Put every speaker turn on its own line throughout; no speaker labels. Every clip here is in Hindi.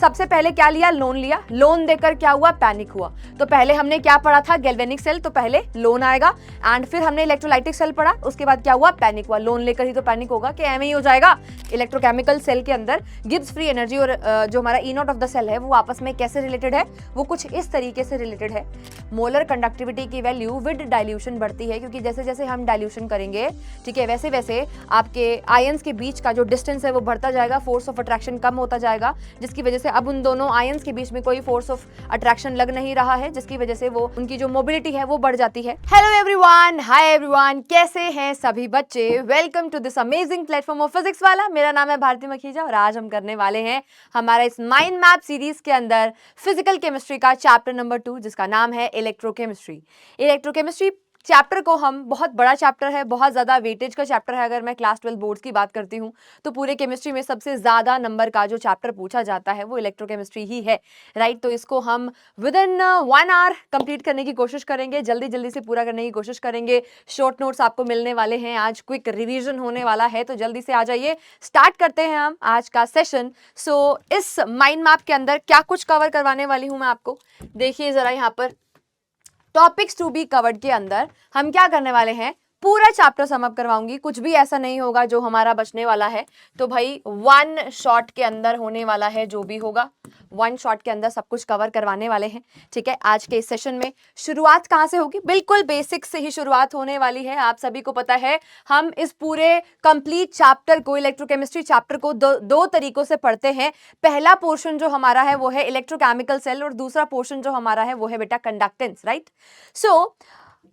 सबसे पहले क्या लिया, लोन लिया, लोन देकर क्या हुआ, पैनिक हुआ। तो पहले हमने क्या पढ़ा था, गैल्वेनिक सेल, तो पहले लोन आएगा एंड फिर हमने इलेक्ट्रोलाइटिक सेल पढ़ा, उसके बाद क्या हुआ, पैनिक हुआ। लोन लेकर ही तो पैनिक होगा कि एम ही हो जाएगा। इलेक्ट्रोकेमिकल सेल के अंदर गिब्स फ्री एनर्जी और जो हमारा ई नॉट ऑफ द सेल है वो आपस में कैसे रिलेटेड है, वो कुछ इस तरीके से रिलेटेड है। मोलर कंडक्टिविटी की वैल्यू विद डाइल्यूशन बढ़ती है, क्योंकि जैसे जैसे हम डाइल्यूशन करेंगे, ठीक है, वैसे वैसे आपके आयंस के बीच का जो डिस्टेंस है वो बढ़ता जाएगा, फोर्स ऑफ अट्रैक्शन कम होता जाएगा, जिसकी वजह से अब उन दोनों आयंस के बीच में कोई फोर्स ऑफ अट्रैक्शन लग नहीं रहा है, जिसकी वजह से वो उनकी जो मोबिलिटी है वो बढ़ जाती है। हेलो एवरीवन, हाय एवरीवन, कैसे हैं सभी बच्चे? Welcome to this amazing platform of physics Wallah. मेरा नाम है भारती मखीजा और आज हम करने वाले हैं हमारा इस माइंड मैप सीरीज के अंदर फिजिकल केमिस्ट्री का चैप्टर नंबर 2, जिसका नाम है इलेक्ट्रोकेमिस्ट्री। इलेक्ट्रोकेमिस्ट्री चैप्टर को हम, बहुत बड़ा चैप्टर है, बहुत ज़्यादा वेटेज का चैप्टर है। अगर मैं क्लास 12 बोर्ड्स की बात करती हूँ तो पूरे केमिस्ट्री में सबसे ज़्यादा नंबर का जो चैप्टर पूछा जाता है वो इलेक्ट्रोकेमिस्ट्री ही है, राइट। तो इसको हम विद इन 1 आवर कंप्लीट करने की कोशिश करेंगे, जल्दी जल्दी से पूरा करने की कोशिश करेंगे। शॉर्ट नोट्स आपको मिलने वाले हैं, आज क्विक रिविजन होने वाला है, तो जल्दी से आ जाइए। स्टार्ट करते हैं हम आज का सेशन। सो इस माइंड मैप के अंदर क्या कुछ कवर करवाने वाली हूँ मैं आपको, देखिए ज़रा यहाँ पर। टॉपिक्स टू बी कवर्ड के अंदर हम क्या करने वाले हैं, पूरा चैप्टर सम अप करवाऊंगी, कुछ भी ऐसा नहीं होगा जो हमारा बचने वाला है। तो भाई 1 शॉट के अंदर होने वाला है, जो भी होगा 1 शॉट के अंदर सब कुछ कवर करवाने वाले हैं, ठीक है। आज के इस सेशन में शुरुआत कहाँ से होगी, बिल्कुल बेसिक से ही शुरुआत होने वाली है। आप सभी को पता है हम इस पूरे कंप्लीट चैप्टर को, इलेक्ट्रोकेमिस्ट्री चैप्टर को दो तरीकों से पढ़ते हैं। पहला पोर्शन जो हमारा है वो है इलेक्ट्रोकेमिकल सेल और दूसरा पोर्शन जो हमारा है वो है बेटा कंडक्टेंस, राइट। सो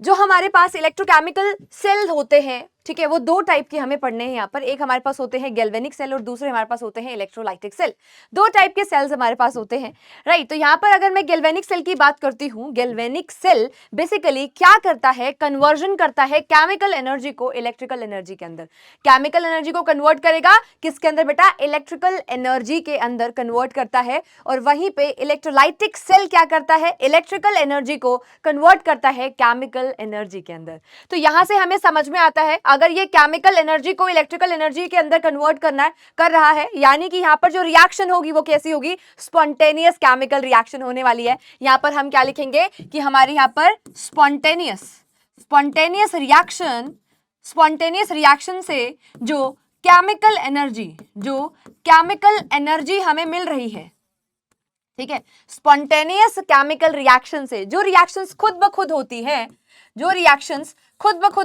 जो हमारे पास इलेक्ट्रोकेमिकल सेल होते हैं, ठीक है, वो 2 टाइप के हमें पढ़ने हैं यहाँ पर। एक हमारे पास होते हैं गैल्वेनिक सेल और दूसरे हमारे पास होते हैं इलेक्ट्रोलाइटिक सेल। 2 टाइप के सेल्स हमारे पास होते हैं, राइट। तो यहाँ पर अगर मैं गैल्वेनिक सेल की बात करती हूँ, गैल्वेनिक सेल बेसिकली क्या करता है, कन्वर्जन करता है केमिकल एनर्जी को इलेक्ट्रिकल एनर्जी के अंदर। केमिकल एनर्जी को कन्वर्ट करेगा किसके अंदर बेटा, इलेक्ट्रिकल एनर्जी के अंदर कन्वर्ट करता है। और वहीं पे इलेक्ट्रोलाइटिक सेल क्या करता है, इलेक्ट्रिकल एनर्जी को कन्वर्ट करता है केमिकल एनर्जी के अंदर। तो यहां से हमें समझ में आता है, अगर ये केमिकल एनर्जी को इलेक्ट्रिकल एनर्जी के अंदर कन्वर्ट कर रहा है, यानी कि यहां पर जो रिएक्शन होगी वो कैसी होगी, स्पॉन्टेनियस केमिकल रिएक्शन होने वाली है। यहां पर हम क्या लिखेंगे कि हमारे यहां पर स्पॉन्टेनियस रिएक्शन से जो केमिकल एनर्जी हमें मिल रही है, ठीक है, स्पॉन्टेनियस केमिकल रिएक्शन से जो रिएक्शंस खुद ब खुद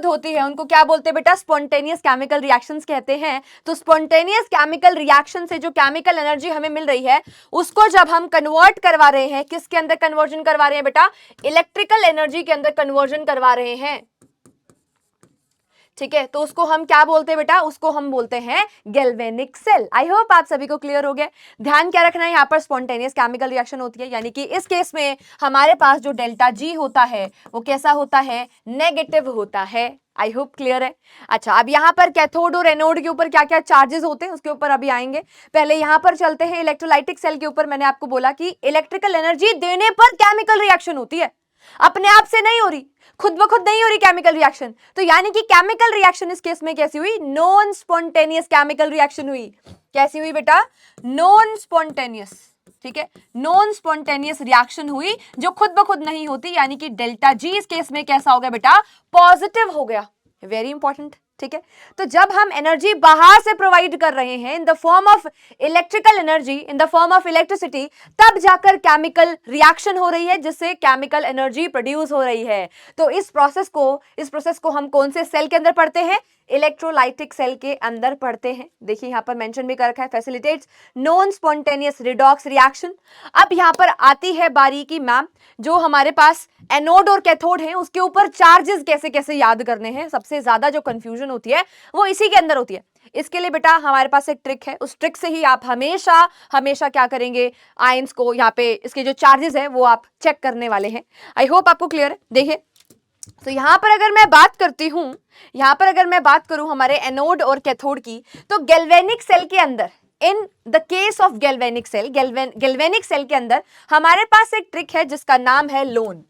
होती है, उनको क्या बोलते हैं बेटा, स्पॉन्टेनियस केमिकल रिएक्शंस कहते हैं। तो स्पॉन्टेनियस केमिकल रिएक्शन से जो केमिकल एनर्जी हमें मिल रही है उसको जब हम कन्वर्ट करवा रहे हैं, किसके अंदर कन्वर्जन करवा रहे हैं बेटा, इलेक्ट्रिकल एनर्जी के अंदर कन्वर्जन करवा रहे हैं, ठीक है। तो उसको हम क्या बोलते हैं बेटा, उसको हम बोलते हैं गैल्वेनिक सेल। आई होप आप सभी को क्लियर हो गया। ध्यान क्या रखना है, यहाँ पर स्पॉन्टेनियस केमिकल रिएक्शन होती है, यानी कि इस केस में हमारे पास जो डेल्टा जी होता है वो कैसा होता है, नेगेटिव होता है। आई होप क्लियर है। अच्छा, अब यहाँ पर कैथोड और एनोड के ऊपर क्या क्या चार्जेस होते हैं उसके ऊपर अभी आएंगे। पहले यहाँ पर चलते हैं इलेक्ट्रोलाइटिक सेल के ऊपर। मैंने आपको बोला कि इलेक्ट्रिकल एनर्जी देने पर केमिकल रिएक्शन होती है, अपने आप से नहीं हो रही, खुद ब खुद नहीं हो रही केमिकल रिएक्शन। तो यानी कि केमिकल रिएक्शन इस केस में कैसी हुई, नॉन स्पॉन्टेनियस केमिकल रिएक्शन हुई। कैसी हुई बेटा, नॉन स्पॉन्टेनियस, ठीक है, नॉन स्पॉन्टेनियस रिएक्शन हुई जो खुद ब खुद नहीं होती, यानी कि डेल्टा जी इस केस में कैसा हो गया बेटा, पॉजिटिव हो गया। वेरी इंपॉर्टेंट, ठीक है। तो जब हम एनर्जी बाहर से प्रोवाइड कर रहे हैं in the form of electrical energy, in the form of electricity, तब जाकर केमिकल रिएक्शन हो रही है जिससे केमिकल एनर्जी प्रोड्यूस हो रही है। तो इस प्रोसेस को हम कौन से सेल के अंदर पढ़ते हैं, इलेक्ट्रोलाइटिक सेल के अंदर पढ़ते हैं। देखिए यहाँ पर मेंशन भी कर रखा है, facilitates non spontaneous redox reaction. अब यहाँ पर आती है बारी की मैम, जो हमारे पास एनोड और कैथोड है उसके ऊपर चार्जेस कैसे कैसे याद करने हैं। सबसे ज्यादा जो कंफ्यूजन होती है वो इसी के अंदर होती है। इसके लिए बेटा हमारे पास एक ट्रिक है, उस ट्रिक से ही आप हमेशा क्या करेंगे, आयंस को यहाँ पे इसके जो चार्जेस है वो आप चेक करने वाले हैं। आई होप आपको क्लियर है। देखिए तो यहां पर अगर मैं बात करूं हमारे एनोड और कैथोड की, तो गैल्वेनिक सेल के अंदर, in the case of galvanic cell के अंदर हमारे पास एक ट्रिक है जिसका नाम है loan,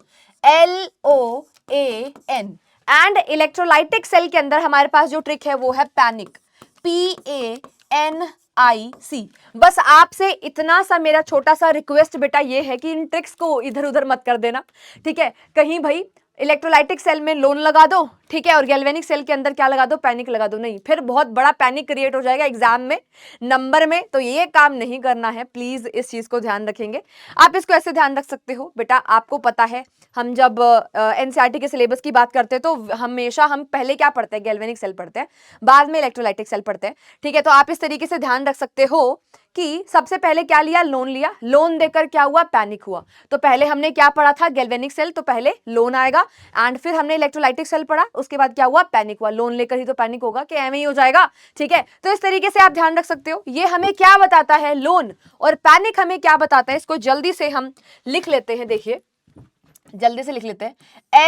LOAN। And electrolytic cell के अंदर हमारे पास जो ट्रिक है वो है पैनिक, PANIC। IC। बस आपसे इतना सा मेरा छोटा सा रिक्वेस्ट बेटा ये है कि इन ट्रिक्स को इधर उधर मत कर देना, ठीक है। कहीं भाई इलेक्ट्रोलाइटिक सेल में लोन लगा दो, ठीक है, और गैल्वेनिक सेल के अंदर क्या लगा दो, पैनिक लगा दो, नहीं, फिर बहुत बड़ा पैनिक क्रिएट हो जाएगा एग्जाम में, नंबर में। तो ये काम नहीं करना है, प्लीज इस चीज को ध्यान रखेंगे। आप इसको ऐसे ध्यान रख सकते हो बेटा, आपको पता है हम जब एनसीईआरटी के सिलेबस की बात करते हैं तो हमेशा हम पहले क्या पढ़ते हैं, गैल्वेनिक सेल पढ़ते हैं, बाद में इलेक्ट्रोलाइटिक सेल पढ़ते हैं, ठीक है। तो आप इस तरीके से ध्यान रख सकते हो कि सबसे पहले क्या लिया, लोन लिया, लोन देकर क्या हुआ, पैनिक हुआ। तो पहले हमने क्या पढ़ा था, गैल्वेनिक सेल, तो पहले लोन आएगा एंड फिर हमने इलेक्ट्रोलाइटिक सेल पढ़ा, उसके बाद क्या हुआ, पैनिक हुआ। लोन लेकर ही तो पैनिक होगा कि एम ही हो जाएगा, ठीक है। तो इस तरीके से आप ध्यान रख सकते हो। ये हमें क्या बताता है, लोन, और पैनिक हमें क्या बताता है, इसको जल्दी से हम लिख लेते हैं। देखिए जल्दी से लिख लेते हैं,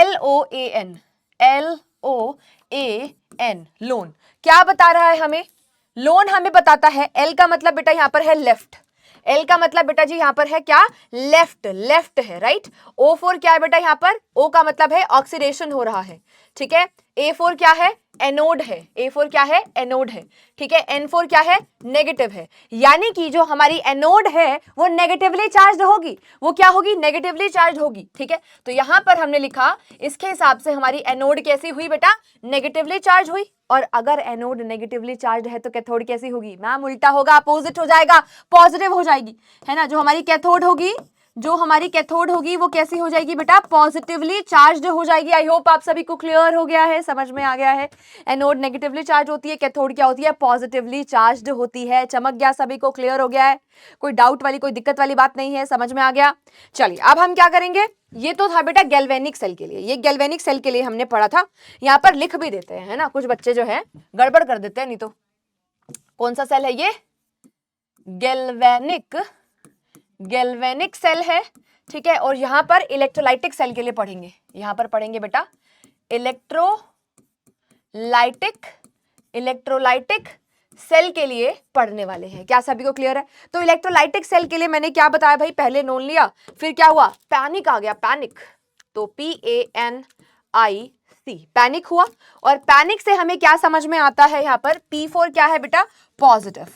LOAN, LOAN, लोन क्या बता रहा है हमें, लोन हमें बताता है, L का मतलब बेटा यहां पर है लेफ्ट, L का मतलब बेटा जी यहां पर है क्या, लेफ्ट, लेफ्ट है, राइट। O4 क्या है बेटा यहां पर, O का मतलब है ऑक्सीडेशन हो रहा है, ठीक है। A4 क्या है, एनोड है, A4 क्या है, एनोड है, ठीक है। N4 क्या है, नेगेटिव है, यानी कि जो हमारी एनोड है वो नेगेटिवली चार्ज होगी, वो क्या होगी, नेगेटिवली चार्ज होगी, ठीक है। तो यहां पर हमने लिखा, इसके हिसाब से हमारी एनोड कैसी हुई बेटा, नेगेटिवली चार्ज हुई। और अगर एनोड नेगेटिवली चार्ज है तो कैथोड कैसी होगी, मैम उल्टा होगा, अपोजिट हो जाएगा, पॉजिटिव हो जाएगी, है ना। जो हमारी कैथोड होगी, जो हमारी कैथोड होगी वो कैसी हो जाएगी बेटा, पॉजिटिवली चार्ज्ड हो जाएगी। आई होप आप सभी को क्लियर हो गया है, समझ में आ गया है। एनोड नेगेटिवली चार्ज होती है, कैथोड क्या होती है, पॉजिटिवली चार्ज्ड होती है। चमक गया, सभी को क्लियर हो गया है, कोई डाउट वाली, कोई दिक्कत वाली बात नहीं है, समझ में आ गया। चलिए अब हम क्या करेंगे, ये तो था बेटा गैल्वेनिक सेल के लिए, ये गैल्वेनिक सेल के लिए हमने पढ़ा था। यहाँ पर लिख भी देते हैं, है ना, कुछ बच्चे जो है गड़बड़ कर देते हैं, नहीं तो कौन सा सेल है ये, गैल्वेनिक सेल है, ठीक है। और यहां पर इलेक्ट्रोलाइटिक सेल के लिए पढ़ेंगे, यहां पर पढ़ेंगे बेटा इलेक्ट्रोलाइटिक सेल के लिए पढ़ने वाले हैं। क्या सभी को क्लियर है। तो इलेक्ट्रोलाइटिक सेल के लिए मैंने क्या बताया भाई, पहले नोन लिया, फिर क्या हुआ, पैनिक आ गया, पैनिक, तो PANIC, पैनिक हुआ। और पैनिक से हमें क्या समझ में आता है, यहां पर P4 क्या है बेटा, पॉजिटिव,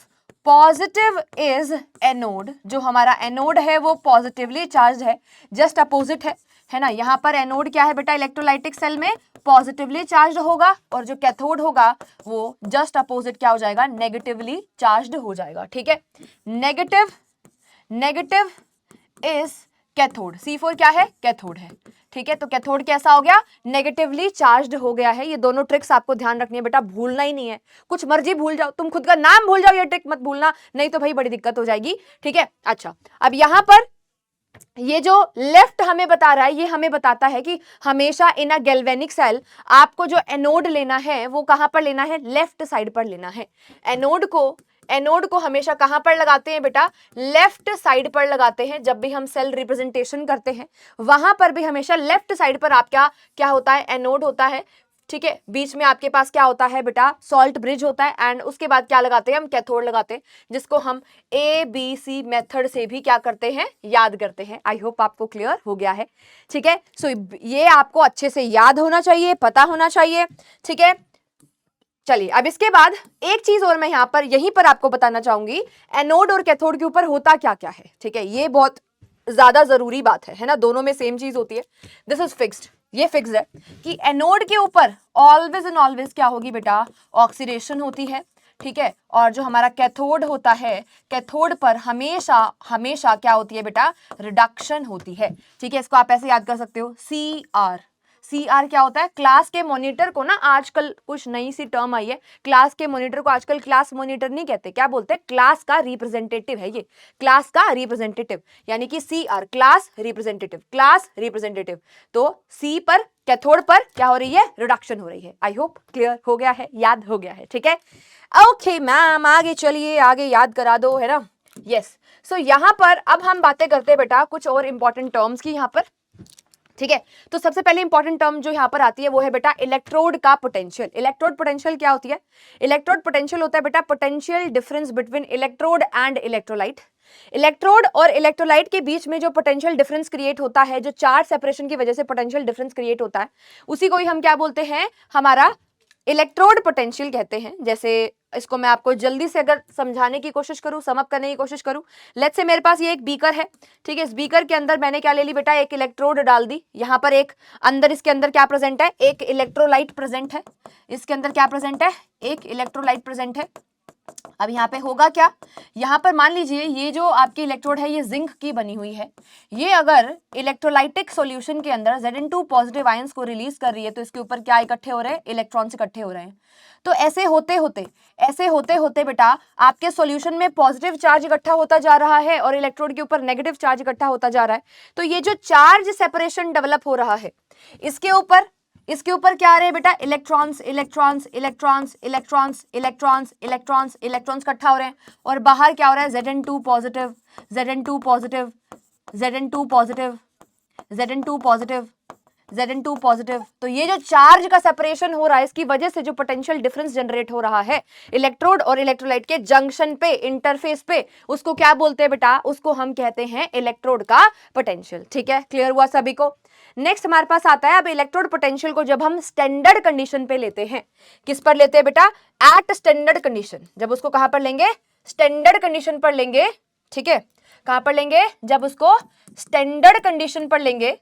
पॉजिटिव इज एनोड, जो हमारा एनोड है वो पॉजिटिवली चार्ज है, जस्ट अपोजिट है ना। यहाँ पर एनोड क्या है बेटा, इलेक्ट्रोलाइटिक सेल में पॉजिटिवली चार्ज होगा, और जो कैथोड होगा वो जस्ट अपोजिट क्या हो जाएगा, नेगेटिवली चार्ज्ड हो जाएगा, ठीक है। नेगेटिव इज कैथोड, C4 क्या है, कैथोड है, ठीक है। तो कैथोड कैसा हो गया, नेगेटिवली चार्ज्ड हो गया है। ये दोनों ट्रिक्स आपको ध्यान रखनी है बेटा, भूलना ही नहीं है, कुछ मर्जी भूल जाओ, तुम खुद का नाम भूल जाओ, ये ट्रिक मत भूलना, नहीं तो भाई बड़ी दिक्कत हो जाएगी, ठीक है। अच्छा अब यहां पर ये जो लेफ्ट हमें बता रहा है, ये हमें बताता है कि हमेशा इन अ गैल्वेनिक सेल आपको जो एनोड लेना है वो कहां पर लेना है, लेफ्ट साइड पर लेना है। एनोड को हमेशा कहां पर लगाते हैं बेटा, लेफ्ट साइड पर लगाते हैं। जब भी हम सेल रिप्रेजेंटेशन करते हैं वहां पर भी हमेशा लेफ्ट साइड पर आप क्या होता है, एनोड होता है, ठीक है। बीच में आपके पास क्या होता है बेटा, सॉल्ट ब्रिज होता है, एंड उसके बाद क्या लगाते हैं हम, कैथोड लगाते हैं, जिसको हम ABC मेथड से भी क्या करते हैं, याद करते हैं। आई होप आपको क्लियर हो गया है, ठीक है। सो ये आपको अच्छे से याद होना चाहिए, पता होना चाहिए, ठीक है। चलिए अब इसके बाद एक चीज और मैं यहां पर यहीं पर आपको बताना चाहूंगी, एनोड और कैथोड के ऊपर होता क्या क्या है, ठीक है। ये बहुत ज्यादा जरूरी बात है ना, दोनों में सेम चीज होती है। दिस इज फिक्स्ड, ये फिक्स है कि एनोड के ऊपर ऑलवेज एंड ऑलवेज क्या होगी बेटा, ऑक्सीडेशन होती है, ठीक है। और जो हमारा कैथोड होता है, कैथोड पर हमेशा हमेशा क्या होती है बेटा, रिडक्शन होती है, ठीक है। इसको आप ऐसे याद कर सकते हो, CR क्या होता है, क्लास के मॉनिटर को ना, आजकल कुछ नई सी टर्म आई है, क्लास के मॉनिटर को आजकल क्लास मॉनिटर नहीं कहते, क्या बोलते हैं, क्लास का रिप्रेजेंटेटिव है, ये क्लास का रिप्रेजेंटेटिव, यानी कि CR क्लास रिप्रेजेंटेटिव। तो C पर, कैथोड पर क्या हो रही है, रिडक्शन हो रही है। आई होप क्लियर हो गया है, याद हो गया है, ठीक है। ओके मैम, आगे चलिए, आगे याद करा दो, है ना। यस, सो यहां पर अब हम बातें करते हैं बेटा कुछ और इंपॉर्टेंट टर्म्स की यहां पर, ठीक है। तो सबसे पहले इंपॉर्टेंट टर्म जो यहां पर आती है वो है बेटा इलेक्ट्रोड का पोटेंशियल। इलेक्ट्रोड पोटेंशियल क्या होती है, इलेक्ट्रोड पोटेंशियल होता है बेटा potential difference between electrode and electrolyte. Electrode और इलेक्ट्रोलाइट के बीच में जो पोटेंशियल डिफरेंस क्रिएट होता है, जो चार्ज सेपरेशन की वजह से पोटेंशियल डिफरेंस क्रिएट होता है, उसी को ही हम क्या बोलते हैं, हमारा इलेक्ट्रोड पोटेंशियल कहते हैं। जैसे इसको मैं आपको जल्दी से अगर समझाने की कोशिश करूं, समअप करने की कोशिश करूं, लेट्स से मेरे पास ये एक बीकर है, ठीक है। इस बीकर के अंदर मैंने क्या ले ली बेटा, एक इलेक्ट्रोड डाल दी। यहाँ पर एक अंदर, इसके अंदर क्या प्रेजेंट है, एक इलेक्ट्रोलाइट प्रेजेंट है। इसके अंदर क्या प्रेजेंट है, एक इलेक्ट्रोलाइट प्रेजेंट है। अब यहाँ पे होगा क्या, यहाँ पर मान लीजिए ये जो आपकी इलेक्ट्रोड है ये जिंक की बनी हुई है। ये अगर इलेक्ट्रोलाइटिक सॉल्यूशन के अंदर Zn2 पॉजिटिव आयंस को रिलीज कर रही है तो इसके ऊपर क्या इकट्ठे हो रहे हैं, इलेक्ट्रॉन्स इकट्ठे हो रहे हैं। तो ऐसे होते होते बेटा आपके सॉल्यूशन में पॉजिटिव चार्ज इकट्ठा होता जा रहा है और इलेक्ट्रोड के ऊपर नेगेटिव चार्ज इकट्ठा होता जा रहा है। तो ये जो चार्ज सेपरेशन डेवलप हो रहा है, इसके ऊपर क्या आ रहे हैं बेटा, electrons electrons electrons electrons electrons electrons electrons इकट्ठा हो रहे हैं। और बाहर क्या हो रहा है, Zn2 positive Zn2 positive Zn2 positive Zn2 positive Zn2 positive. तो ये जो चार्ज का सेपरेशन हो रहा है, इसकी वजह से जो पोटेंशियल डिफरेंस जनरेट हो रहा है इलेक्ट्रोड और इलेक्ट्रोलाइट के जंक्शन पे, इंटरफेस पे, उसको क्या बोलते हैं बेटा, उसको हम कहते हैं इलेक्ट्रोड का पोटेंशियल। ठीक है, क्लियर हुआ सभी को। नेक्स्ट हमारे पास आता है अब इलेक्ट्रोड पोटेंशियल को जब हम स्टैंडर्ड कंडीशन पे लेते हैं, किस पर लेते हैं बेटा, एट स्टैंडर्ड कंडीशन। जब उसको कहां पर लेंगे, स्टैंडर्ड कंडीशन पर लेंगे। ठीक है, कहां पर लेंगे, जब उसको स्टैंडर्ड कंडीशन पर लेंगे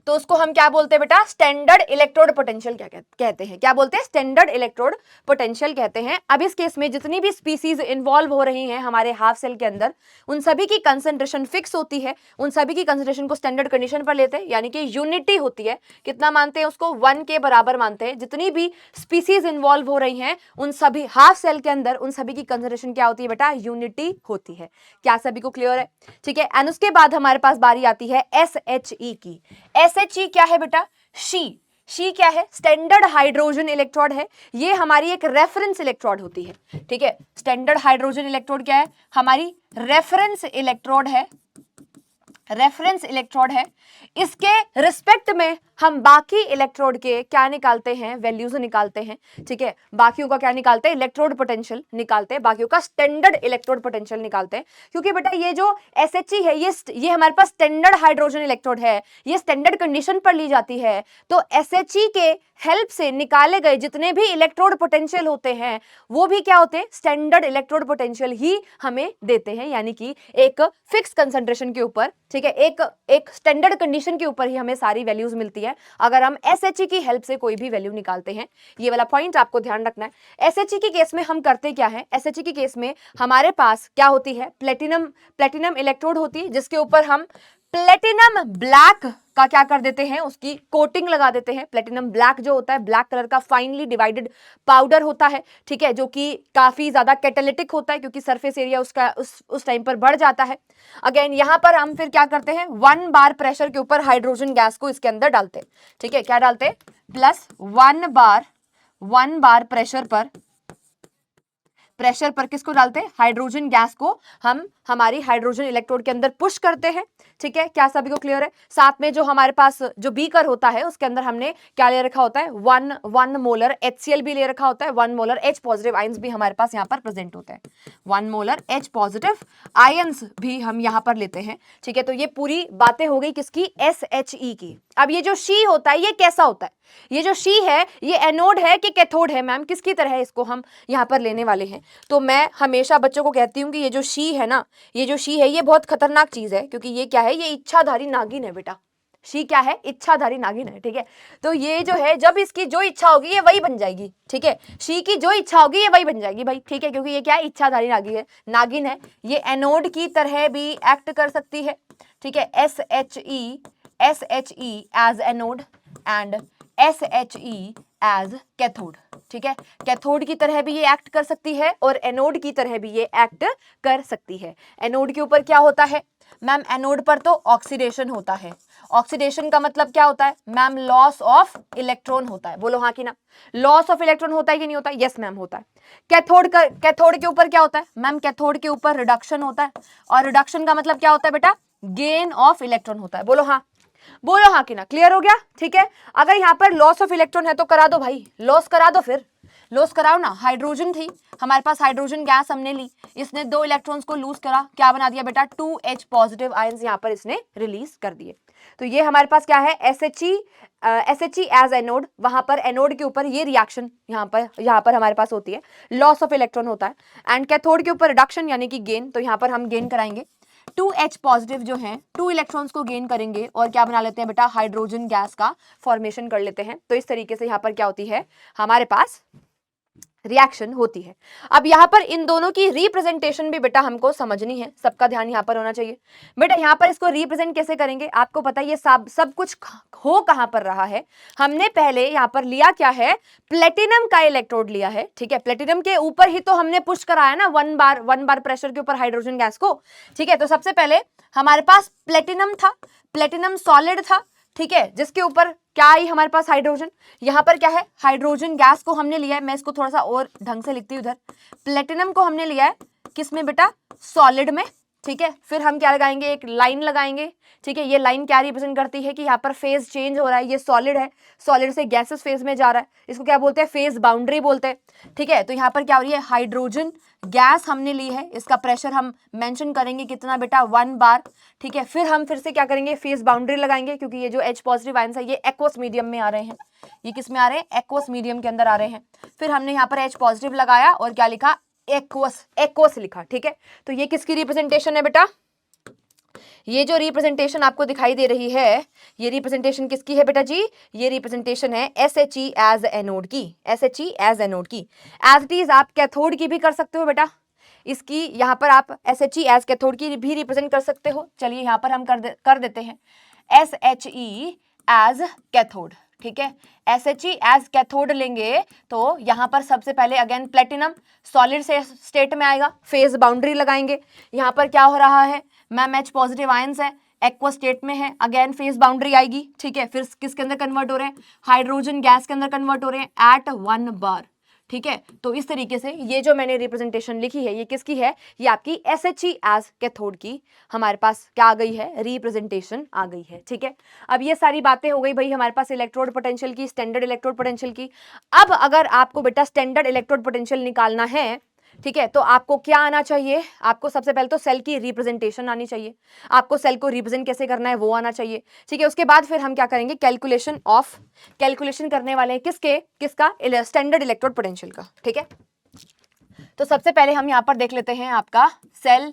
तो उसको हम क्या बोलते हैं बेटा, स्टैंडर्ड इलेक्ट्रोड पोटेंशियल कहते हैं। क्या बोलते हैं, स्टैंडर्ड इलेक्ट्रोड पोटेंशियल कहते हैं। अब इस केस में जितनी भी स्पीसीज इन्वॉल्व हो रही हैं हमारे हाफ सेल के अंदर, उन सभी की कंसंट्रेशन फिक्स होती है, उन सभी की कंसंट्रेशन को स्टैंडर्ड कंडीशन पर लेते हैं, यानी कि यूनिटी होती है। कितना मानते हैं उसको, 1 के बराबर मानते हैं। जितनी भी स्पीसीज इन्वॉल्व हो रही हैं उन सभी हाफ सेल के अंदर उन सभी की कंसंट्रेशन क्या होती है बेटा, यूनिटी होती है। क्या सभी को क्लियर है? ठीक है। एंड उसके बाद हमारे पास बारी आती है SHE की। SHE क्या है बेटा, शी क्या है, स्टैंडर्ड हाइड्रोजन इलेक्ट्रोड है। ये हमारी एक रेफरेंस इलेक्ट्रोड होती है। ठीक है, स्टैंडर्ड हाइड्रोजन इलेक्ट्रोड क्या है, हमारी रेफरेंस इलेक्ट्रोड है, रेफरेंस इलेक्ट्रोड है। इसके रिस्पेक्ट में हम बाकी इलेक्ट्रोड के क्या निकालते हैं, वैल्यूज निकालते हैं। ठीक है, बाकियों का क्या निकालते हैं, इलेक्ट्रोड पोटेंशियल निकालते हैं, बाकियों का स्टैंडर्ड इलेक्ट्रोड पोटेंशियल निकालते हैं। क्योंकि बेटा ये जो SHE है ये हमारे पास स्टैंडर्ड हाइड्रोजन इलेक्ट्रोड है, ये स्टैंडर्ड कंडीशन पर ली जाती है। तो SHE के हेल्प से निकाले गए जितने भी इलेक्ट्रोड पोटेंशियल होते हैं वो भी क्या होते हैं, स्टैंडर्ड इलेक्ट्रोड पोटेंशियल ही हमें देते हैं, यानी कि एक फिक्स कंसंट्रेशन के ऊपर। ठीक है, एक स्टैंडर्ड कंडीशन के ऊपर ही हमें सारी वैल्यूज मिलती है अगर हम SHE की हेल्प से कोई भी वैल्यू निकालते हैं। ये वाला पॉइंट आपको ध्यान रखना है। SHE के केस में हम करते क्या है, SHE के केस में हमारे पास क्या होती है, प्लेटिनम इलेक्ट्रोड होती है, जिसके ऊपर हम प्लेटिनम ब्लैक का क्या कर देते हैं, उसकी कोटिंग लगा देते हैं। प्लेटिनम ब्लैक जो होता है, ब्लैक कलर का फाइनली डिवाइडेड पाउडर होता है। ठीक है, जो कि काफी ज्यादा कैटालिटिक होता है क्योंकि सरफेस एरिया उसका उस टाइम पर बढ़ जाता है। अगेन यहां पर हम फिर क्या करते हैं, 1 बार प्रेशर के ऊपर हाइड्रोजन गैस को इसके अंदर डालते हैं। ठीक है, क्या डालते हैं, प्लस 1 बार प्रेशर पर किसको डालते हैं, हाइड्रोजन गैस को हम हमारी हाइड्रोजन इलेक्ट्रोड के अंदर पुश करते हैं। ठीक है, क्या सभी को क्लियर है? साथ में जो हमारे पास जो बीकर होता है उसके अंदर हमने क्या ले रखा होता है, 1 मोलर HCl भी ले रखा होता है, 1 मोलर H पॉजिटिव आयंस भी हमारे पास यहाँ पर प्रेजेंट होते हैं, 1 मोलर H पॉजिटिव आयंस भी हम यहाँ पर लेते हैं। ठीक है, तो ये पूरी बातें हो गई किसकी, SHE की। अब ये जो शी होता है ये कैसा होता है, ये जो शी है ये एनोड है कि कैथोड है मैम, किसकी तरह है, इसको हम यहाँ पर लेने वाले हैं। तो मैं हमेशा बच्चों को कहती हूँ कि ये जो शी है ना, ये जो शी है ये बहुत खतरनाक चीज है, क्योंकि ये क्या है, ये इच्छाधारी नागिन है बेटा। शी क्या है, इच्छाधारी नागिन है। ठीक है, तो ये जो है जब इसकी जो इच्छा होगी ये वही बन जाएगी। ठीक है, शी की जो इच्छा होगी ये वही बन जाएगी भाई। ठीक है, क्योंकि ये क्या है, इच्छाधारी नागिन है। ये एनोड की तरह भी एक्ट कर सकती है। ठीक है, SHE as anode and SHE as cathode. ठीक है, कैथोड की तरह भी ये एक्ट कर सकती है और एनोड की तरह भी ये एक्ट कर सकती है। एनोड के ऊपर क्या होता है मैम, एनोड पर तो ऑक्सीडेशन होता है। ऑक्सीडेशन का मतलब क्या होता है मैम, लॉस ऑफ इलेक्ट्रॉन होता है। बोलो हाँ कि ना, लॉस ऑफ इलेक्ट्रॉन होता है कि नहीं होता? यस मैम होता है। कैथोड के ऊपर क्या होता है मैम, कैथोड के ऊपर रिडक्शन होता है, और रिडक्शन का मतलब क्या होता है बेटा, गेन ऑफ इलेक्ट्रॉन होता है। बोलो हाँ कि ना, क्लियर हो गया? ठीक है, अगर यहाँ पर लॉस ऑफ इलेक्ट्रॉन है तो करा दो भाई, लॉस करा दो, फिर लॉस कराओ ना, हाइड्रोजन थी हमारे पास, हाइड्रोजन गैस हमने ली, इसने 2 इलेक्ट्रॉन्स को लूज करा, क्या बना दिया बेटा 2H पॉजिटिव आयंस यहाँ पर इसने रिलीज कर दिए। तो ये हमारे पास क्या है SHE एज एनोड, वहां पर एनोड के ऊपर ये रिएक्शन यहाँ पर हमारे पास होती है, लॉस ऑफ इलेक्ट्रॉन होता है, एंड कैथोड के ऊपर रिडक्शन यानी कि गेन, तो यहाँ पर हम गेन कराएंगे 2H पॉजिटिव जो है 2 इलेक्ट्रॉन्स को गेन करेंगे और क्या बना लेते हैं बेटा हाइड्रोजन गैस का फॉर्मेशन कर लेते हैं। तो इस तरीके से यहाँ पर क्या होती है हमारे पास रिएक्शन होती है। अब यहाँ पर इन दोनों की रिप्रेजेंटेशन भी बेटा हमको समझनी है, सबका ध्यान यहाँ पर होना चाहिए। बेटा यहाँ पर इसको रिप्रेजेंट कैसे करेंगे, आपको पता है ये सब कुछ हो कहाँ पर रहा है। हमने पहले यहाँ पर लिया क्या है, प्लेटिनम का इलेक्ट्रोड लिया है, ठीक है, प्लेटिनम के ऊपर ही तो हमने पुश कराया ना 1 बार प्रेशर के ऊपर हाइड्रोजन गैस को, ठीक है। तो सबसे पहले हमारे पास प्लेटिनम था, प्लेटिनम सॉलिड था, ठीक है, जिसके ऊपर क्या आई हमारे पास हाइड्रोजन, यहाँ पर क्या है हाइड्रोजन गैस को हमने लिया है, मैं इसको थोड़ा सा और ढंग से लिखती हूँ उधर, प्लेटिनम को हमने लिया है किसमें बेटा सॉलिड में, ठीक है। फिर हम क्या लगाएंगे, एक लाइन लगाएंगे, ठीक है। ये लाइन क्या रिप्रेजेंट करती है कि यहाँ पर फेज चेंज हो रहा है, ये सॉलिड है, सॉलिड से गैसेस फेज में जा रहा है, इसको क्या बोलते हैं फेज बाउंड्री बोलते हैं, ठीक है। तो यहाँ पर क्या हो रही है हाइड्रोजन गैस हमने ली है, इसका प्रेशर हम मेंशन करेंगे कितना बेटा 1 बार, ठीक है। फिर हम फिर से क्या करेंगे फेज बाउंड्री लगाएंगे, क्योंकि ये जो H पॉजिटिव आयंस है ये एक्वस मीडियम में आ रहे हैं, ये किस में आ रहे हैं एक्वस मीडियम के अंदर आ रहे हैं। फिर हमने यहाँ पर H पॉजिटिव लगाया और क्या लिखा एक्वस लिखा, ठीक है। तो ये किसकी रिप्रेजेंटेशन है बेटा, ये जो रिप्रेजेंटेशन आपको दिखाई दे रही है ये रिप्रेजेंटेशन किसकी है बेटा जी, ये रिप्रेजेंटेशन है SHE एज एनोड की, SHE एज एनोड की। एज इट इज आप कैथोड की भी कर सकते हो बेटा, इसकी यहाँ पर आप SHE एज कैथोड की भी रिप्रेजेंट कर सकते हो। चलिए यहाँ पर हम कर देते हैं SHE एज कैथोड, ठीक है। SHE एज कैथोड लेंगे तो यहाँ पर सबसे पहले अगेन प्लेटिनम सॉलिड से स्टेट में आएगा, फेज बाउंड्री लगाएंगे, यहाँ पर क्या हो रहा है मैम H पॉजिटिव आयंस है, एक्वा स्टेट में है, अगेन फेज बाउंड्री आएगी, ठीक है। फिर किसके अंदर कन्वर्ट हो रहे हैं हाइड्रोजन गैस के अंदर कन्वर्ट हो रहे हैं एट 1 बार, ठीक है। तो इस तरीके से ये जो मैंने रिप्रेजेंटेशन लिखी है ये किसकी है, ये आपकी SHE एज कैथोड की हमारे पास क्या आ गई है रिप्रेजेंटेशन आ गई है, ठीक है। अब ये सारी बातें हो गई भाई हमारे पास इलेक्ट्रोड पोटेंशियल की, स्टैंडर्ड इलेक्ट्रोड पोटेंशियल की। अब अगर आपको बेटा स्टैंडर्ड इलेक्ट्रोड पोटेंशियल निकालना है, ठीक है, तो आपको क्या आना चाहिए, आपको सबसे पहले तो सेल की रिप्रेजेंटेशन आनी चाहिए, आपको सेल को रिप्रेजेंट कैसे करना है वो आना चाहिए, ठीक है। उसके बाद फिर हम क्या करेंगे कैलकुलेशन करने वाले हैं किसका स्टैंडर्ड इलेक्ट्रोड पोटेंशियल का, ठीक है। तो सबसे पहले हम यहां पर देख लेते हैं आपका सेल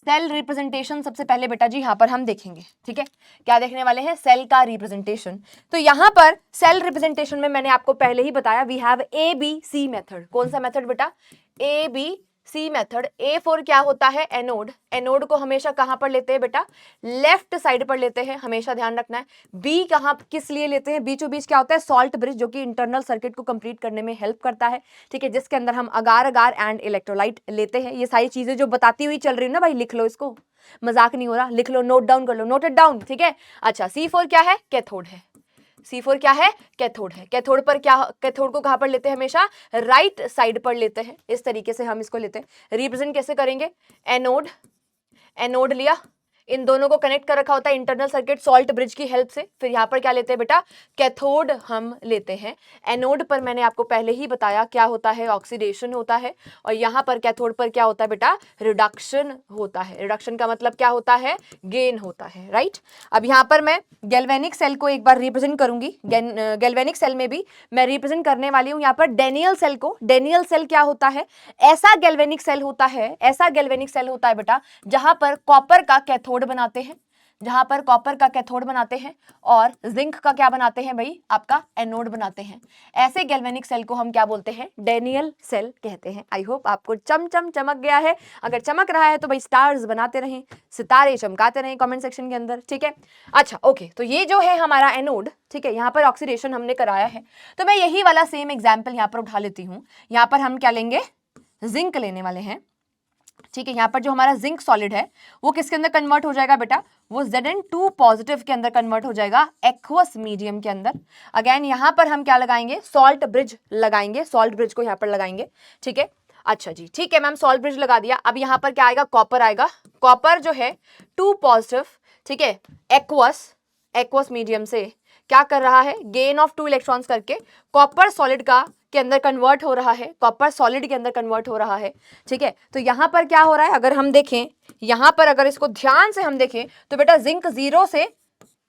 रिप्रेजेंटेशन। सबसे पहले बेटा जी यहां पर हम देखेंगे, ठीक है, क्या देखने वाले हैं सेल का रिप्रेजेंटेशन। तो यहां पर सेल रिप्रेजेंटेशन में मैंने आपको पहले ही बताया वी हैव ABC मेथड। कौन सा मेथड बेटा ABC मेथड। A फॉर क्या होता है एनोड, एनोड को हमेशा कहां पर लेते हैं बेटा लेफ्ट साइड पर लेते हैं, हमेशा ध्यान रखना है। B कहां किस लिए लेते हैं, बीचों बीच क्या होता है सॉल्ट ब्रिज, जो कि इंटरनल सर्किट को कंप्लीट करने में हेल्प करता है, ठीक है, जिसके अंदर हम अगार एंड इलेक्ट्रोलाइट लेते हैं। ये सारी चीजें जो बताती हुई चल रही है ना भाई, लिख लो इसको, मजाक नहीं हो रहा, लिख लो, नोट डाउन कर लो, नोट इट डाउन, ठीक है। अच्छा C फॉर क्या है कैथोड है, C4 क्या है कैथोड है। कैथोड पर क्या, कैथोड को कहां पर लेते हैं हमेशा राइट साइड पर लेते हैं, इस तरीके से हम इसको लेते हैं। रिप्रेजेंट कैसे करेंगे एनोड लिया, इन दोनों को कनेक्ट कर रखा होता है इंटरनल सर्किट सॉल्ट ब्रिज की हेल्प से। फिर यहाँ पर क्या लेते हैं बेटा कैथोड हम लेते हैं। एनोड पर मैंने आपको पहले ही बताया क्या होता है ऑक्सीडेशन होता है, और यहाँ पर कैथोड पर क्या होता है बेटा रिडक्शन होता है। रिडक्शन का मतलब क्या होता है गेन होता है, राइट। अब यहाँ पर मैं गैल्वेनिक सेल को एक बार रिप्रेजेंट करूंगी, गैल्वेनिक सेल में भी मैं रिप्रेजेंट करने वाली हूँ यहाँ पर डेनियल सेल को। डेनियल सेल क्या होता है, ऐसा गैल्वेनिक सेल होता है बेटा जहां पर कॉपर का कैथोड बनाते हैं, जहां पर कॉपर का कैथोड बनाते हैं और जिंक का क्या बनाते हैं भाई आपका एनोड बनाते हैं। ऐसे गैल्वेनिक सेल को हम क्या बोलते हैं डेनियल सेल कहते हैं। आई होप आपको चमक गया है, अगर चमक रहा है तो भाई स्टार्स बनाते रहें, सितारे चमकाते रहें कमेंट सेक्शन के अंदर, ठीक है। अच्छा ओके, तो ये जो है हमारा एनोड, ठीक है, यहाँ पर ऑक्सीडेशन हमने कराया है, तो मैं यही वाला सेम एग्जाम्पल यहाँ पर उठा लेती हूँ। यहाँ पर हम क्या लेंगे जिंक लेने वाले हैं, ठीक है। यहाँ पर जो हमारा जिंक सॉलिड है वो किसके अंदर कन्वर्ट हो जाएगा बेटा, वो Zn2 पॉजिटिव के अंदर कन्वर्ट हो जाएगा एक्वस मीडियम के अंदर। अगेन यहाँ पर हम क्या लगाएंगे सॉल्ट ब्रिज लगाएंगे, सॉल्ट ब्रिज को यहाँ पर लगाएंगे, ठीक है। अच्छा जी ठीक है मैम, सॉल्ट ब्रिज लगा दिया। अब यहाँ पर क्या आएगा कॉपर आएगा, कॉपर जो है 2 पॉजिटिव, ठीक है, एक्वस मीडियम से क्या कर रहा है, गेन ऑफ 2 इलेक्ट्रॉन्स करके कॉपर सॉलिड का के अंदर कन्वर्ट हो रहा है, कॉपर सॉलिड के अंदर कन्वर्ट हो रहा है, ठीक है। तो यहां पर क्या हो रहा है, अगर हम देखें यहां पर, अगर इसको ध्यान से हम देखें तो बेटा जिंक 0 से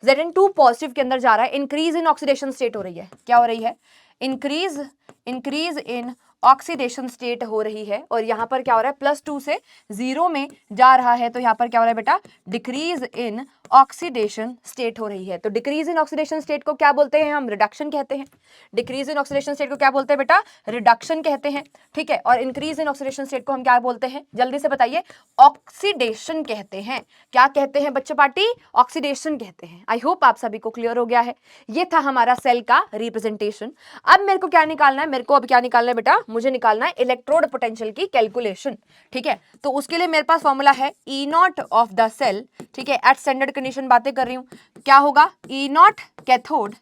Zn2 पॉजिटिव के अंदर जा रहा है, इंक्रीज इन ऑक्सीडेशन स्टेट हो रही है, क्या हो रही है, इंक्रीज इन ऑक्सीडेशन स्टेट हो रही है। और यहाँ पर क्या हो रहा है, +2 से 0 में जा रहा है, तो यहाँ पर क्या हो रहा है बेटा, डिक्रीज इन ऑक्सीडेशन स्टेट हो रही है। तो डिक्रीज इन ऑक्सीडेशन स्टेट को क्या बोलते हैं हम, रिडक्शन कहते हैं। डिक्रीज इन ऑक्सीडेशन स्टेट को क्या बोलते हैं बेटा, रिडक्शन कहते हैं, ठीक है। और इंक्रीज इन ऑक्सीडेशन स्टेट को हम क्या बोलते हैं, जल्दी से बताइए, ऑक्सीडेशन कहते हैं। क्या कहते हैं बच्चों पार्टी, ऑक्सीडेशन कहते हैं। आई होप आप सभी को क्लियर हो गया है। ये था हमारा सेल का रिप्रेजेंटेशन। अब मेरे को क्या निकालना है, मेरे को अब क्या निकालना है बेटा, मुझे निकालना है इलेक्ट्रोड पोटेंशियल की कैलकुलेशन, ठीक है। तो उसके लिए मेरे पास फॉर्मूला है E not of the cell, ठीक है। एट स्टैंडर्ड कंडीशन बातें कर रही हूं, क्या होगा, E not cathode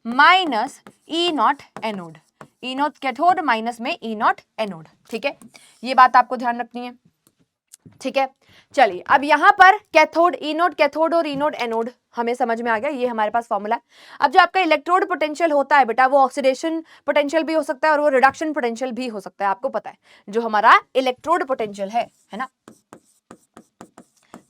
minus E not anode, E not cathode minus में ई नॉट एनोड, ठीक है। ये बात आपको ध्यान रखनी है, ठीक है। चलिए अब यहां पर कैथोड, ई नोड कैथोड और ई नोड एनोड हमें समझ में आ गया, ये हमारे पास फॉर्मूला है। अब जो आपका इलेक्ट्रोड पोटेंशियल होता है बेटा, वो ऑक्सीडेशन पोटेंशियल भी हो सकता है और वो रिडक्शन पोटेंशियल भी हो सकता है। आपको पता है जो हमारा इलेक्ट्रोड पोटेंशियल है ना,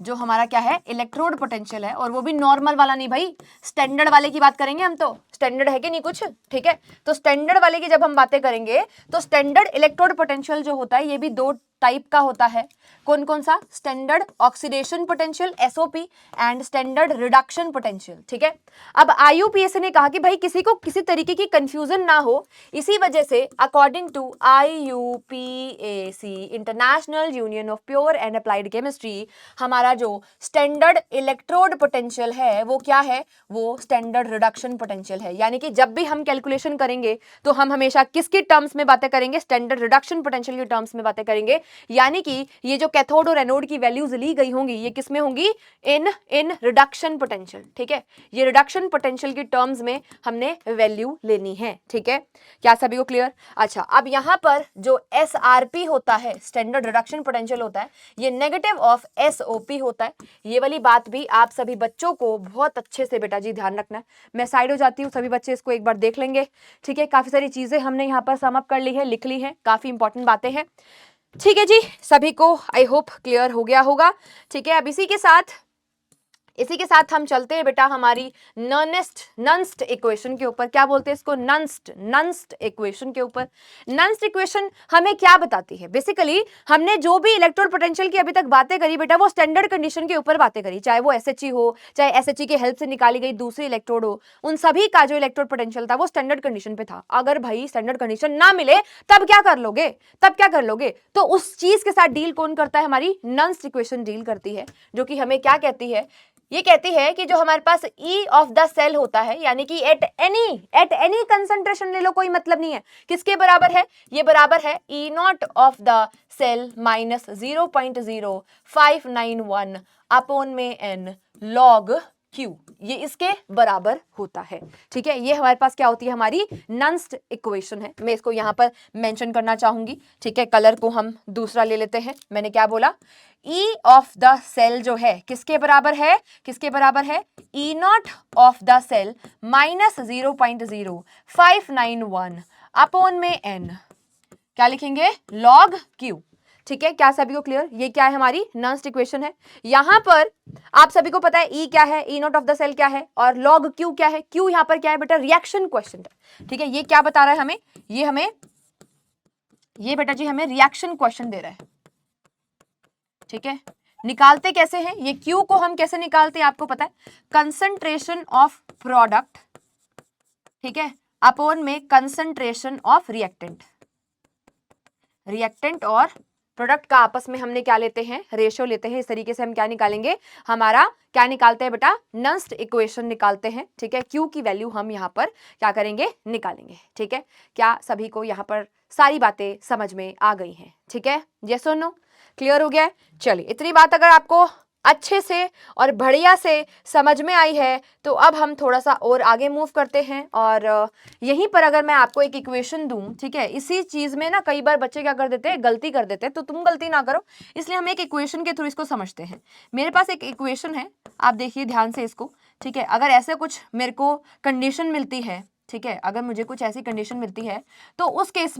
जो हमारा क्या है, इलेक्ट्रोड पोटेंशियल है, और वो भी नॉर्मल वाला नहीं भाई, स्टैंडर्ड वाले की बात करेंगे हम। तो स्टैंडर्ड है कि नहीं कुछ, ठीक है। तो स्टैंडर्ड वाले की जब हम बातें करेंगे तो स्टैंडर्ड इलेक्ट्रोड पोटेंशियल जो होता है ये भी 2 टाइप का होता है। कौन कौन सा, standard oxidation potential SOP and standard reduction potential, ठीक है। अब आईयूपीएसी ने कहा कि भाई किसी को किसी तरीके की कंफ्यूजन ना हो, इसी वजह से according to IUPAC, international union of pure and applied chemistry, हमारा जो स्टैंडर्ड इलेक्ट्रोड पोटेंशियल है वो क्या है, वो स्टैंडर्ड रिडक्शन पोटेंशियल है। यानी कि जब भी हम कैलकुलेशन करेंगे तो हम हमेशा किसकी टर्म्स में बातें करेंगे, स्टैंडर्ड रिडक्शन पोटेंशियल की टर्म्स में बातें करेंगे। यानी कि ये जो कैथोड और एनोड की वैल्यूज ली गई होंगी ये किस में होंगी, इन रिडक्शन पोटेंशियल, ठीक है। ये रिडक्शन पोटेंशियल की टर्म्स में हमने वैल्यू लेनी है, ठीक है। क्या सभी को क्लियर। अच्छा अब यहां पर जो एसआरपी होता है, स्टैंडर्ड रिडक्शन पोटेंशियल होता है, ये नेगेटिव ऑफ एसओपी होता है। ये वाली बात भी आप सभी बच्चों को बहुत अच्छे से बेटा जी ध्यान रखना है। मैं साइड हो जाती हूँ, सभी बच्चे इसको एक बार देख लेंगे, ठीक है। काफी सारी चीजें हमने यहाँ पर सम अप कर ली है, लिख ली है, काफी इंपॉर्टेंट बातें हैं, ठीक है जी। सभी को आई होप क्लियर हो गया होगा, ठीक है। अब इसी के साथ हम चलते हैं बेटा हमारी नंस्ट इक्वेशन के ऊपर। क्या बोलते हैं इसको, नंस्ट इक्वेशन के ऊपर। नंस्ट इक्वेशन हमें क्या बताती है, बेसिकली हमने जो भी इलेक्ट्रोड पोटेंशियल की अभी तक बातें करी बेटा, वो स्टैंडर्ड कंडीशन के ऊपर बातें करी, चाहे वो एसएचई हो, चाहे एसएचई की हेल्प से निकाली गई दूसरी इलेक्ट्रोड हो, उन सभी का जो इलेक्ट्रोड पोटेंशियल था वो स्टैंडर्ड कंडीशन पे था। अगर भाई स्टैंडर्ड कंडीशन ना मिले तब क्या कर लोगे, तो उस चीज के साथ डील कौन करता है, हमारी नंस्ट इक्वेशन डील करती है, जो कि हमें क्या कहती है, ये कहती है कि जो हमारे पास ई ऑफ द सेल होता है, यानी कि एट एनी कंसंट्रेशन ले लो, कोई मतलब नहीं है, किसके बराबर है, ये बराबर है E not of the cell minus 0.0591 upon में एन लॉग क्यू, ये इसके बराबर होता है, ठीक है। ये हमारे पास क्या होती है, हमारी नंस्ट इक्वेशन है। मैं इसको यहां पर मेंशन करना चाहूंगी, ठीक है। कलर को हम दूसरा ले लेते हैं। मैंने क्या बोला, ई ऑफ द सेल जो है किसके बराबर है, E not of the cell minus 0.0591 upon में एन, क्या लिखेंगे, लॉग क्यू, ठीक है। क्या सभी को क्लियर। ये क्या है, हमारी नंस्ट इक्वेशन है। यहां पर आप सभी को पता है ई क्या है, E not of the cell क्या है, और लॉग क्यू क्या है। क्यू यहां पर क्या है बेटा, रिएक्शन क्वेश्चन है, ठीक है। ये क्या बता रहा है हमें, ये बेटा जी हमें रिएक्शन क्वेश्चन दे रहा है, ठीक है। निकालते कैसे हैं, ये क्यू को हम कैसे निकालते हैं आपको पता है, कंसंट्रेशन ऑफ प्रोडक्ट, ठीक है, अपॉन में कंसंट्रेशन ऑफ रिएक्टेंट और प्रोडक्ट का आपस में हमने क्या लेते हैं, रेशियो लेते हैं। इस तरीके से हम क्या निकालेंगे, हमारा क्या निकालते हैं बेटा, नंस्ट इक्वेशन निकालते हैं, ठीक है। क्यू की वैल्यू हम यहाँ पर क्या करेंगे, निकालेंगे, ठीक है। क्या सभी को यहाँ पर सारी बातें समझ में आ गई हैं, ठीक है, यस और नो, क्लियर हो गया है। चलिए इतनी बात अगर आपको अच्छे से और बढ़िया से समझ में आई है तो अब हम थोड़ा सा और आगे मूव करते हैं। और यहीं पर अगर मैं आपको एक इक्वेशन दूं, ठीक है, इसी चीज में ना कई बार बच्चे क्या कर देते हैं, गलती कर देते हैं, तो तुम गलती ना करो, इसलिए हम एक इक्वेशन के थ्रू इसको समझते हैं। मेरे पास एक इक्वेशन है, आप देखिए ध्यान से इसको, ठीक है, अगर ऐसे कुछ मेरे को कंडीशन मिलती है, ठीक है, अगर मुझे कुछ ऐसी कंडीशन मिलती है तो उस केस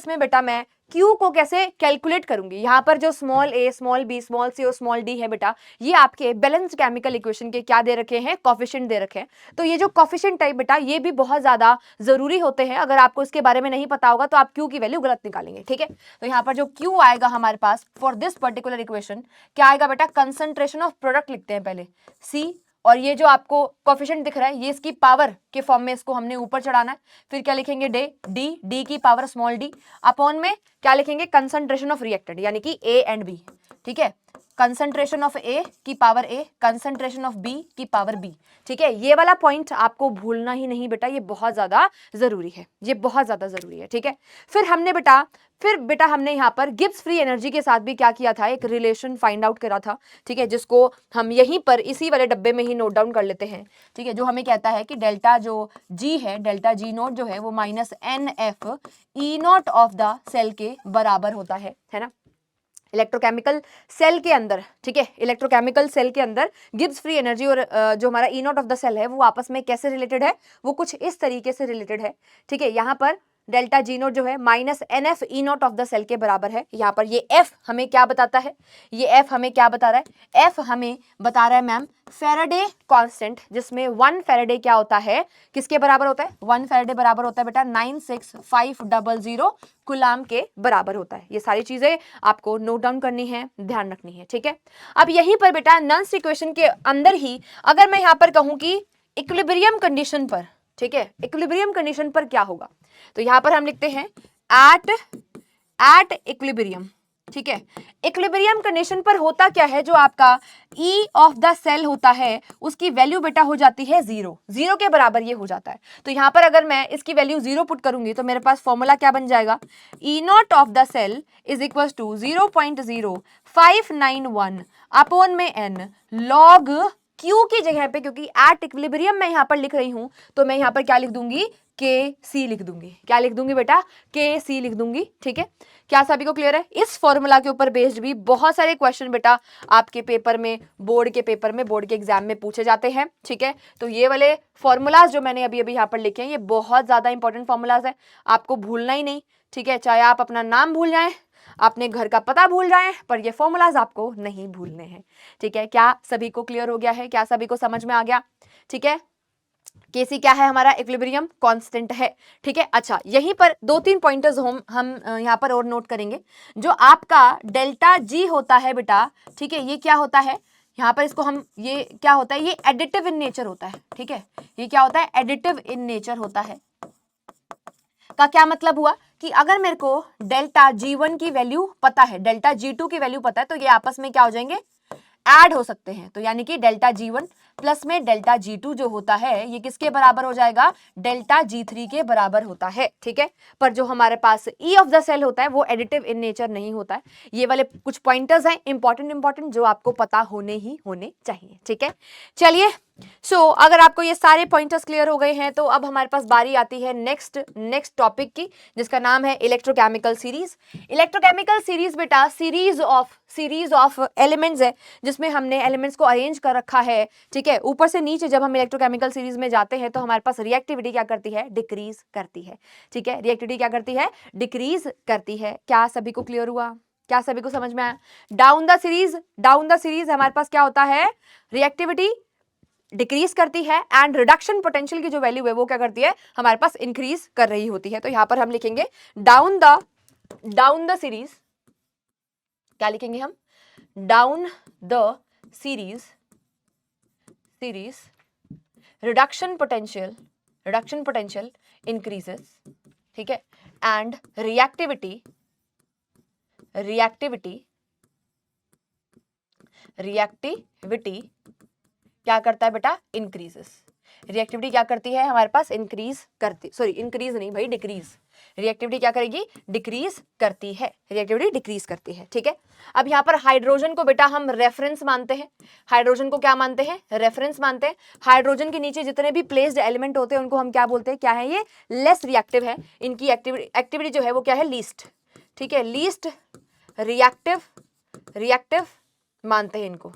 में बेटा मैं Q को कैसे कैलकुलेट करूंगी। यहाँ पर जो small a, small b, small c और स्मॉल d है बेटा, ये आपके बैलेंस्ड केमिकल इक्वेशन के क्या दे रखे हैं, कोफिशिएंट दे रखे हैं। तो ये जो कोफिशिएंट टाइप बेटा, ये भी बहुत ज्यादा जरूरी होते हैं। अगर आपको इसके बारे में नहीं पता होगा तो आप Q की वैल्यू गलत निकालेंगे। ठीक है, तो यहाँ पर जो Q आएगा हमारे पास फॉर दिस पर्टिकुलर इक्वेशन, क्या आएगा बेटा, कंसंट्रेशन ऑफ प्रोडक्ट लिखते हैं पहले C, और ये जो आपको कोफिशिएंट दिख रहा है ये इसकी पावर के फॉर्म में इसको हमने ऊपर चढ़ाना है। फिर क्या लिखेंगे, डी की पावर स्मॉल डी अपॉन में क्या लिखेंगे, कंसंट्रेशन ऑफ रिएक्टेंट यानी कि ए एंड बी। ठीक है, कंसंट्रेशन ऑफ ए की power A, concentration of B की पावर बी। ठीक है, ये वाला पॉइंट आपको भूलना ही नहीं बेटा, ये बहुत ज्यादा जरूरी है, ये बहुत ज्यादा जरूरी है। ठीक है, फिर बेटा हमने यहाँ पर गिब्स फ्री एनर्जी के साथ भी क्या किया था, एक रिलेशन फाइंड आउट करा था। ठीक है, जिसको हम यहीं पर इसी वाले डब्बे में ही नोट डाउन कर लेते हैं। ठीक है, जो हमें कहता है कि डेल्टा जो जी है, डेल्टा जी नोट जो है वो minus n F E not of the cell के बराबर होता है ना, इलेक्ट्रोकेमिकल सेल के अंदर। ठीक है, इलेक्ट्रोकेमिकल सेल के अंदर गिब्स फ्री एनर्जी और जो हमारा ई नॉट ऑफ द सेल है वो आपस में कैसे रिलेटेड है, वो कुछ इस तरीके से रिलेटेड है। ठीक है, यहाँ पर डेल्टा जी नोट जो है minus n F E not of the cell के बराबर है। यहाँ पर ये एफ हमें क्या बताता है, ये एफ हमें क्या बता रहा है, एफ हमें बता रहा है मैम फेराडे कांस्टेंट, जिसमें 1 फेराडे क्या होता है, किसके बराबर होता है, 1 फेराडे बराबर होता है बेटा 96500 कूलाम के बराबर होता है। ये सारी चीजें आपको नोट डाउन करनी है, ध्यान रखनी है। ठीक है, अब यहीं पर बेटा नन्स इक्वेशन के अंदर ही अगर मैं यहाँ पर कहूँ कि इक्विलिब्रियम कंडीशन पर, ठीक है, इक्विलिब्रियम कंडीशन पर क्या होगा, तो यहां पर हम लिखते हैं एट इक्विलिब्रियम। ठीक है, इक्विलिब्रियम कंडीशन पर होता क्या है, जो आपका E ऑफ द सेल होता है उसकी वैल्यू बेटा हो जाती है 0 के बराबर ये हो जाता है। तो यहां पर अगर मैं इसकी वैल्यू 0 पुट करूंगी तो मेरे पास फॉर्मूला क्या बन जाएगा, E naught of the cell is equal to 0.0591 upon में n लॉग Q की जगह पे, क्योंकि एट इक्विलिब्रियम मैं यहां पर लिख रही हूं तो मैं यहां पर क्या लिख दूंगी, के सी लिख दूंगी। क्या लिख दूंगी बेटा, के सी लिख दूंगी। ठीक है, क्या सभी को क्लियर है। इस फॉर्मूला के ऊपर बेस्ड भी बहुत सारे क्वेश्चन बेटा आपके पेपर में, बोर्ड के एग्जाम में पूछे जाते हैं। ठीक है, तो ये वाले फॉर्मूलाज जो मैंने अभी यहाँ पर लिखे हैं ये बहुत ज्यादा इंपॉर्टेंट फॉर्मूलाज है, आपको भूलना ही नहीं। ठीक है, चाहे आप अपना नाम भूल जाएं, अपने घर का पता भूल जाएं, पर ये फॉर्मूलाज आपको नहीं भूलने हैं। ठीक है, क्या सभी को क्लियर हो गया है, क्या सभी को समझ में आ गया। ठीक है, केसी क्या है हमारा, इक्विलिब्रियम कांस्टेंट है। ठीक है, अच्छा यहीं पर 2-3 पॉइंटर्स हम यहाँ पर और नोट करेंगे। जो आपका डेल्टा जी होता है बेटा, ठीक है, ये क्या होता है, यहाँ पर इसको हम, ये क्या होता है, ये एडिटिव इन नेचर होता है। ठीक है, ये क्या होता है, एडिटिव इन नेचर होता है। का क्या मतलब हुआ कि अगर मेरे को डेल्टा G1 की वैल्यू पता है, डेल्टा G2 की वैल्यू पता है, तो ये आपस में क्या हो जाएंगे, ऐड हो सकते हैं। तो यानी कि डेल्टा G1 प्लस में डेल्टा G2 जो होता है ये किसके बराबर हो जाएगा, डेल्टा G3 के बराबर होता है। ठीक है, पर जो हमारे पास ई ऑफ द सेल होता है वो एडिटिव इन नेचर नहीं होता है। ये वाले कुछ पॉइंटर्स हैं इंपॉर्टेंट जो आपको पता होने चाहिए। ठीक है, चलिए अगर आपको ये सारे पॉइंटर्स क्लियर हो गए हैं तो अब हमारे पास बारी आती है नेक्स्ट टॉपिक की, जिसका नाम है इलेक्ट्रोकेमिकल सीरीज। इलेक्ट्रोकेमिकल सीरीज बेटा सीरीज ऑफ एलिमेंट्स है, जिसमें हमने एलिमेंट्स को अरेंज कर रखा है। ठीक है, ऊपर से नीचे जब हम इलेक्ट्रोकेमिकल सीरीज में जाते हैं तो हमारे पास रिएक्टिविटी क्या करती है, डिक्रीज करती है। ठीक है, रिएक्टिविटी क्या करती है, डिक्रीज करती है। क्या सभी को क्लियर हुआ, क्या सभी को समझ में आया। डाउन द सीरीज हमारे पास क्या होता है, रिएक्टिविटी डिक्रीज करती है एंड रिडक्शन पोटेंशियल की जो वैल्यू है वो क्या करती है, हमारे पास इंक्रीज कर रही होती है। तो यहां पर हम लिखेंगे डाउन द सीरीज, क्या लिखेंगे हम, down the series reduction potential increases. ठीक है, एंड रिएक्टिविटी क्या करता है बेटा, इंक्रीजेस। रिएक्टिविटी क्या करती है हमारे पास, इंक्रीज नहीं भाई, डिक्रीज। रिएक्टिविटी क्या करेगी, डिक्रीज करती है, रिएक्टिविटी डिक्रीज करती है। ठीक है, अब यहाँ पर हाइड्रोजन को बेटा हम रेफरेंस मानते हैं। हाइड्रोजन को क्या मानते हैं, रेफरेंस मानते हैं। हाइड्रोजन के नीचे जितने भी प्लेस्ड एलिमेंट होते हैं उनको हम क्या बोलते हैं, क्या है ये, लेस रिएक्टिव है। इनकी एक्टिविटी जो है वो क्या है, लीस्ट। ठीक है, लीस्ट रिएक्टिव मानते हैं इनको।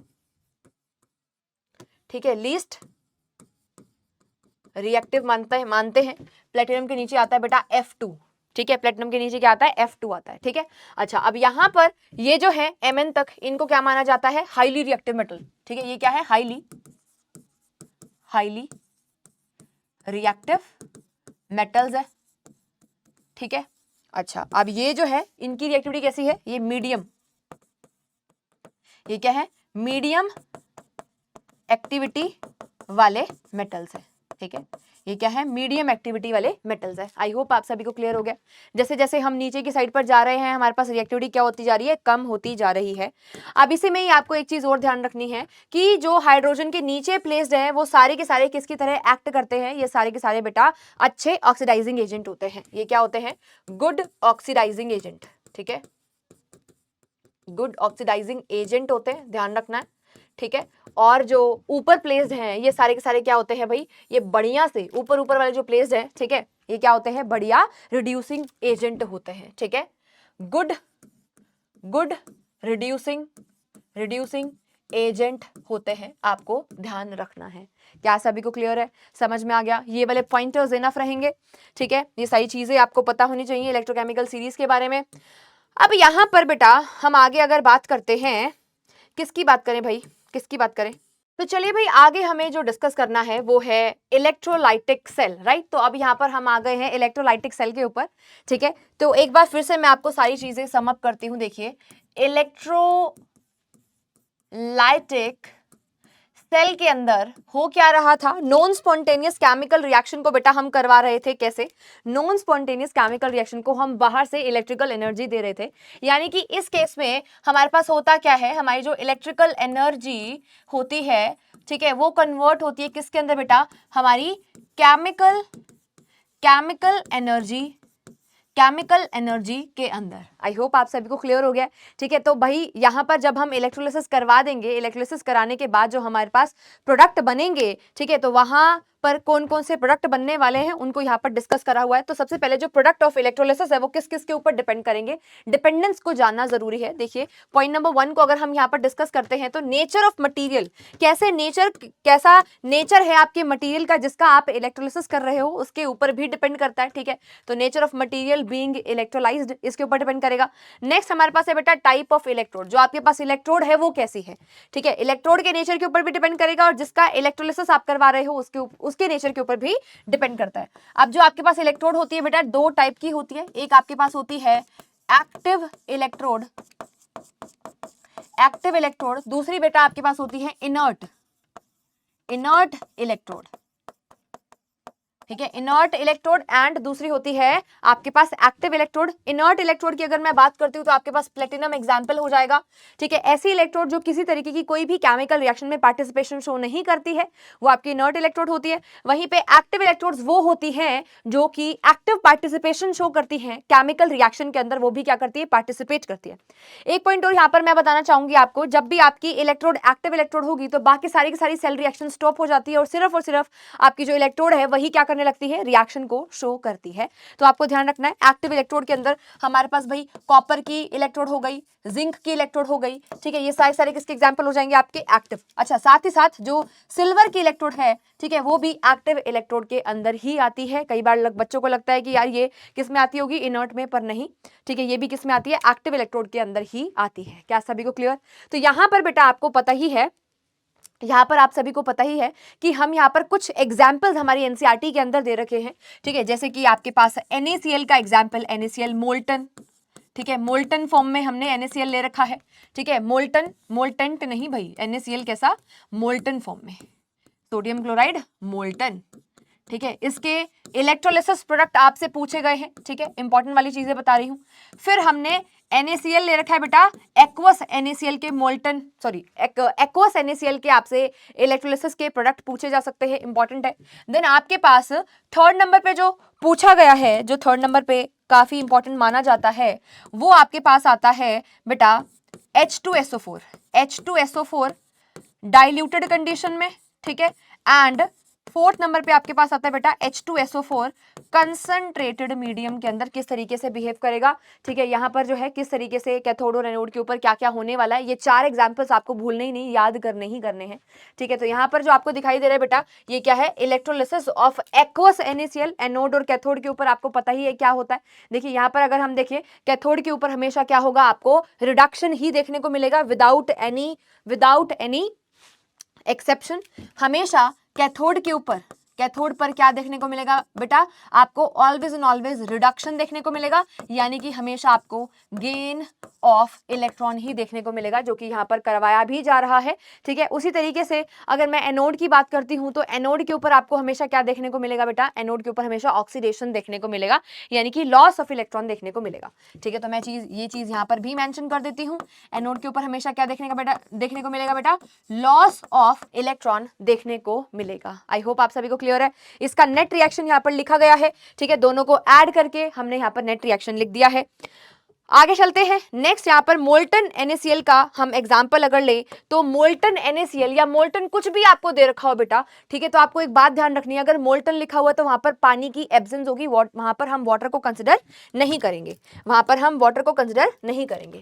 ठीक है, लीस्ट रिएक्टिव मानते हैं। प्लेटिनम के नीचे आता है बेटा F2, ठीक है, प्लेटिनम के नीचे क्या आता है, F2 आता है, ठीक है। अच्छा, अब यहां पर ये जो है Mn तक, इनको क्या माना जाता है, हाईली रिएक्टिव मेटल, ठीक है, ये क्या है, हाईली रिएक्टिव मेटल्स है, ठीक है। अच्छा, अब ये जो है इनकी रिएक्टिविटी कैसी है, ये मीडियम, ये क्या है, मीडियम एक्टिविटी वाले मेटल्स है, ठीक है, ये क्या है, मीडियम एक्टिविटी वाले मेटल्स है। आई होप आप सभी को क्लियर हो गया। जैसे जैसे हम नीचे की साइड पर जा रहे हैं, हमारे पास रिएक्टिविटी क्या होती जा रही है, कम होती जा रही है। अब इसी में ही आपको एक चीज और ध्यान रखनी है कि जो हाइड्रोजन के नीचे प्लेस्ड है वो सारे के सारे किसकी तरह एक्ट करते हैं, ये सारे के सारे बेटा अच्छे ऑक्सीडाइजिंग एजेंट होते हैं। ये क्या होते हैं, गुड ऑक्सीडाइजिंग एजेंट, ठीक है, गुड ऑक्सीडाइजिंग एजेंट होते हैं, ध्यान रखना है, ठीक है। और जो ऊपर प्लेस्ड हैं ये सारे के सारे क्या होते हैं भाई, ये बढ़िया से ऊपर वाले जो प्लेस्ड हैं, ठीक है, ये क्या होते हैं, बढ़िया रिड्यूसिंग एजेंट होते हैं, ठीक है, गुड रिड्यूसिंग एजेंट होते हैं, आपको ध्यान रखना है। क्या सभी को क्लियर है, समझ में आ गया, ये वाले पॉइंटर्स इनफ रहेंगे, ठीक है, ये सारी चीजें आपको पता होनी चाहिए इलेक्ट्रोकेमिकल सीरीज के बारे में। अब यहां पर बेटा हम आगे अगर बात करते हैं, किसकी बात करें भाई, किसकी बात करें, तो चलिए भाई आगे हमें जो डिस्कस करना है वो है इलेक्ट्रोलाइटिक सेल, राइट। तो अब यहाँ पर हम आ गए हैं इलेक्ट्रोलाइटिक सेल के ऊपर, ठीक है। तो एक बार फिर से मैं आपको सारी चीजें सम अप करती हूँ। देखिए, इलेक्ट्रोलाइटिक सेल के अंदर हो क्या रहा था, नॉन स्पॉन्टेनियस केमिकल रिएक्शन को बेटा हम करवा रहे थे। कैसे, नॉन स्पॉन्टेनियस केमिकल रिएक्शन को हम बाहर से इलेक्ट्रिकल एनर्जी दे रहे थे। यानी कि इस केस में हमारे पास होता क्या है, हमारी जो इलेक्ट्रिकल एनर्जी होती है, ठीक है, वो कन्वर्ट होती है किसके अंदर बेटा, हमारी केमिकल एनर्जी के अंदर। आई होप आप सभी को क्लियर हो गया, ठीक है। तो भाई यहाँ पर जब हम इलेक्ट्रोलिसिस करवा देंगे, इलेक्ट्रोलिसिस कराने के बाद जो हमारे पास प्रोडक्ट बनेंगे, ठीक है, तो वहां पर कौन कौन से प्रोडक्ट बनने वाले हैं उनको यहाँ पर डिस्कस करा हुआ है। तो सबसे पहले जो प्रोडक्ट ऑफ इलेक्ट्रोलिसिस है वो किस किस के ऊपर डिपेंड करेंगे, डिपेंडेंस को जानना जरूरी है। देखिए, पॉइंट नंबर 1 को अगर हम यहाँ पर डिस्कस करते हैं तो नेचर ऑफ मटीरियल, कैसा नेचर है आपके मटीरियल का जिसका आप इलेक्ट्रोलिसिस कर रहे हो, उसके ऊपर भी डिपेंड करता है, ठीक है। तो nature of material being electrolysed, इसके ऊपर डिपेंड करेगा। नेक्स्ट हमारे पास है बेटा टाइप ऑफ इलेक्ट्रोड, जो आपके पास इलेक्ट्रोड है वो कैसी है, ठीक है, इलेक्ट्रोड के नेचर के ऊपर भी डिपेंड करेगा और जिसका इलेक्ट्रोलिसिस आप करवा रहे हो उसके नेचर के ऊपर भी डिपेंड करता है। अब जो आपके पास इलेक्ट्रोड होती है बेटा 2 टाइप की होती है, एक आपके पास होती है एक्टिव इलेक्ट्रोड, दूसरी बेटा आपके पास होती है इनर्ट इलेक्ट्रोड, ठीक है, इनर्ट इलेक्ट्रोड एंड दूसरी होती है आपके पास एक्टिव इलेक्ट्रोड। इनर्ट इलेक्ट्रोड की अगर मैं बात करती हूं तो आपके पास प्लेटिनम एग्जांपल हो जाएगा, ठीक है। ऐसी इलेक्ट्रोड जो किसी तरीके की कोई भी केमिकल रिएक्शन में पार्टिसिपेशन शो नहीं करती है, वो आपकी इनर्ट इलेक्ट्रोड होती है। वहीं पे एक्टिव इलेक्ट्रोड्स वो होती हैं जो कि एक्टिव पार्टिसिपेशन शो करती हैं केमिकल रिएक्शन के अंदर, वो भी क्या करती है, पार्टिसिपेट करती है। एक पॉइंट और यहाँ पर मैं बताना चाहूंगी आपको, जब भी आपकी इलेक्ट्रोड एक्टिव इलेक्ट्रोड होगी तो बाकी सारी की सारी सेल रिएक्शन स्टॉप हो जाती है और सिर्फ आपकी जो इलेक्ट्रोड है वही क्या करने लगती है, रिएक्शन को शो करती है। तो आपको ध्यान रखना है, एक्टिव इलेक्ट्रोड के अंदर हमारे पास भाई कॉपर की इलेक्ट्रोड हो गई, जिंक की इलेक्ट्रोड हो गई, ठीक है, ये सारे किसके एग्जांपल हो जाएंगे, आपके एक्टिव। अच्छा, साथ ही साथ जो सिल्वर की इलेक्ट्रोड है, ठीक है, वो भी एक्टिव इलेक्ट्रोड के अंदर ही आती है। कई बार बच्चों को लगता है कि यार ये किस में आती होगी, इनर्ट में, पर नहीं, ठीक है, ये भी किस में आती है, एक्टिव इलेक्ट्रोड के अंदर ही आती है। क्या सभी को क्लियर? तो यहां पर बेटा आपको पता ही है, यहाँ पर आप सभी को पता ही है कि हम यहाँ पर कुछ एग्जाम्पल्स हमारी एनसीईआरटी के अंदर दे रखे हैं, ठीक है, जैसे कि आपके पास NaCl का एग्जाम्पल, NaCl मोल्टन, ठीक है, मोल्टन फॉर्म में हमने NaCl ले रखा है, ठीक है, मोल्टेंट नहीं भाई, NaCl कैसा, मोल्टन फॉर्म में, सोडियम क्लोराइड मोल्टन, ठीक है। इसके इलेक्ट्रोलिसिस प्रोडक्ट आपसे पूछे गए हैं, ठीक है, इंपॉर्टेंट वाली चीजें बता रही हूं। फिर हमने NaCl ले रखा है बेटा, एक्वस NaCl के मोल्टन, सॉरी एक्वस NaCl के आपसे इलेक्ट्रोलिसिस के प्रोडक्ट पूछे जा सकते हैं, इंपॉर्टेंट है। देन आपके पास थर्ड नंबर पे जो पूछा गया है, जो थर्ड नंबर पे काफी इंपॉर्टेंट माना जाता है, वो आपके पास आता है बेटा H2SO4 डाइल्यूटेड कंडीशन में, ठीक है, एंड फोर्थ नंबर पे आपके पास आता है बेटा H2SO4 कंसंट्रेटेड मीडियम के अंदर किस तरीके से बिहेव करेगा। ठीक है, यहाँ पर जो है किस तरीके से कैथोड और एनोड के ऊपर क्या क्या होने वाला है, ये 4 एग्जांपल्स आपको भूलने ही नहीं, याद करने ही करने हैं। ठीक है, तो यहाँ पर जो आपको दिखाई दे रहा है बेटा ये क्या है, electrolysis of aqueous NaCl। Anode और कैथोड के ऊपर आपको पता ही है क्या होता है। देखिए यहाँ पर अगर हम देखें कैथोड के ऊपर हमेशा क्या होगा, आपको रिडक्शन ही देखने को मिलेगा विदाउट एनी एक्सेप्शन। हमेशा कैथोड पर क्या देखने को मिलेगा बेटा, आपको ऑलवेज एंड ऑलवेज रिडक्शन देखने को मिलेगा, यानी कि हमेशा आपको गेन ऑफ इलेक्ट्रॉन ही देखने को मिलेगा, जो कि यहाँ पर करवाया भी जा रहा है। ठीक है, उसी तरीके से अगर मैं एनोड की बात करती हूँ तो एनोड के ऊपर आपको हमेशा क्या देखने को मिलेगा बेटा, एनोड के ऊपर हमेशा ऑक्सीडेशन देखने को मिलेगा, यानी कि लॉस ऑफ इलेक्ट्रॉन देखने को मिलेगा। ठीक है, तो मैं ये चीज यहाँ पर भी मेंशन कर देती हूँ, एनोड के ऊपर हमेशा क्या देखने को मिलेगा बेटा, लॉस ऑफ इलेक्ट्रॉन देखने को मिलेगा। आई होप आप सभी को क्लियर है। इसका नेट रिएक्शन यहाँ पर लिखा गया है। ठीक है, दोनों को ऐड करके हमने यहाँ पर नेट रिएक्शन लिख दिया है। आगे चलते हैं, नेक्स्ट यहाँ पर मोल्टन NaCl का हम एग्जांपल अगर ले तो मोल्टन NaCl या मोल्टन कुछ भी आपको दे रखा हो बेटा, ठीक है, तो आपको एक बात ध्यान रखनी है, अगर मोल्टन लिखा हुआ तो वहां पर पानी की एब्सेंस होगी, वहां पर हम वाटर को कंसिडर नहीं करेंगे।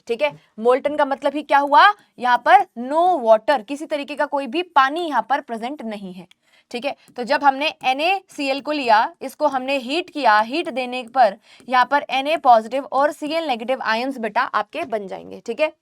ठीक है, मोल्टन का मतलब ही क्या हुआ, यहाँ पर नो वाटर, किसी तरीके का कोई भी पानी यहाँ पर प्रेजेंट नहीं है। ठीक है, तो जब हमने NaCl को लिया, इसको हमने हीट किया, हीट देने पर यहाँ पर Na पॉजिटिव और Cl नेगेटिव आयंस बेटा आपके बन जाएंगे। ठीक है,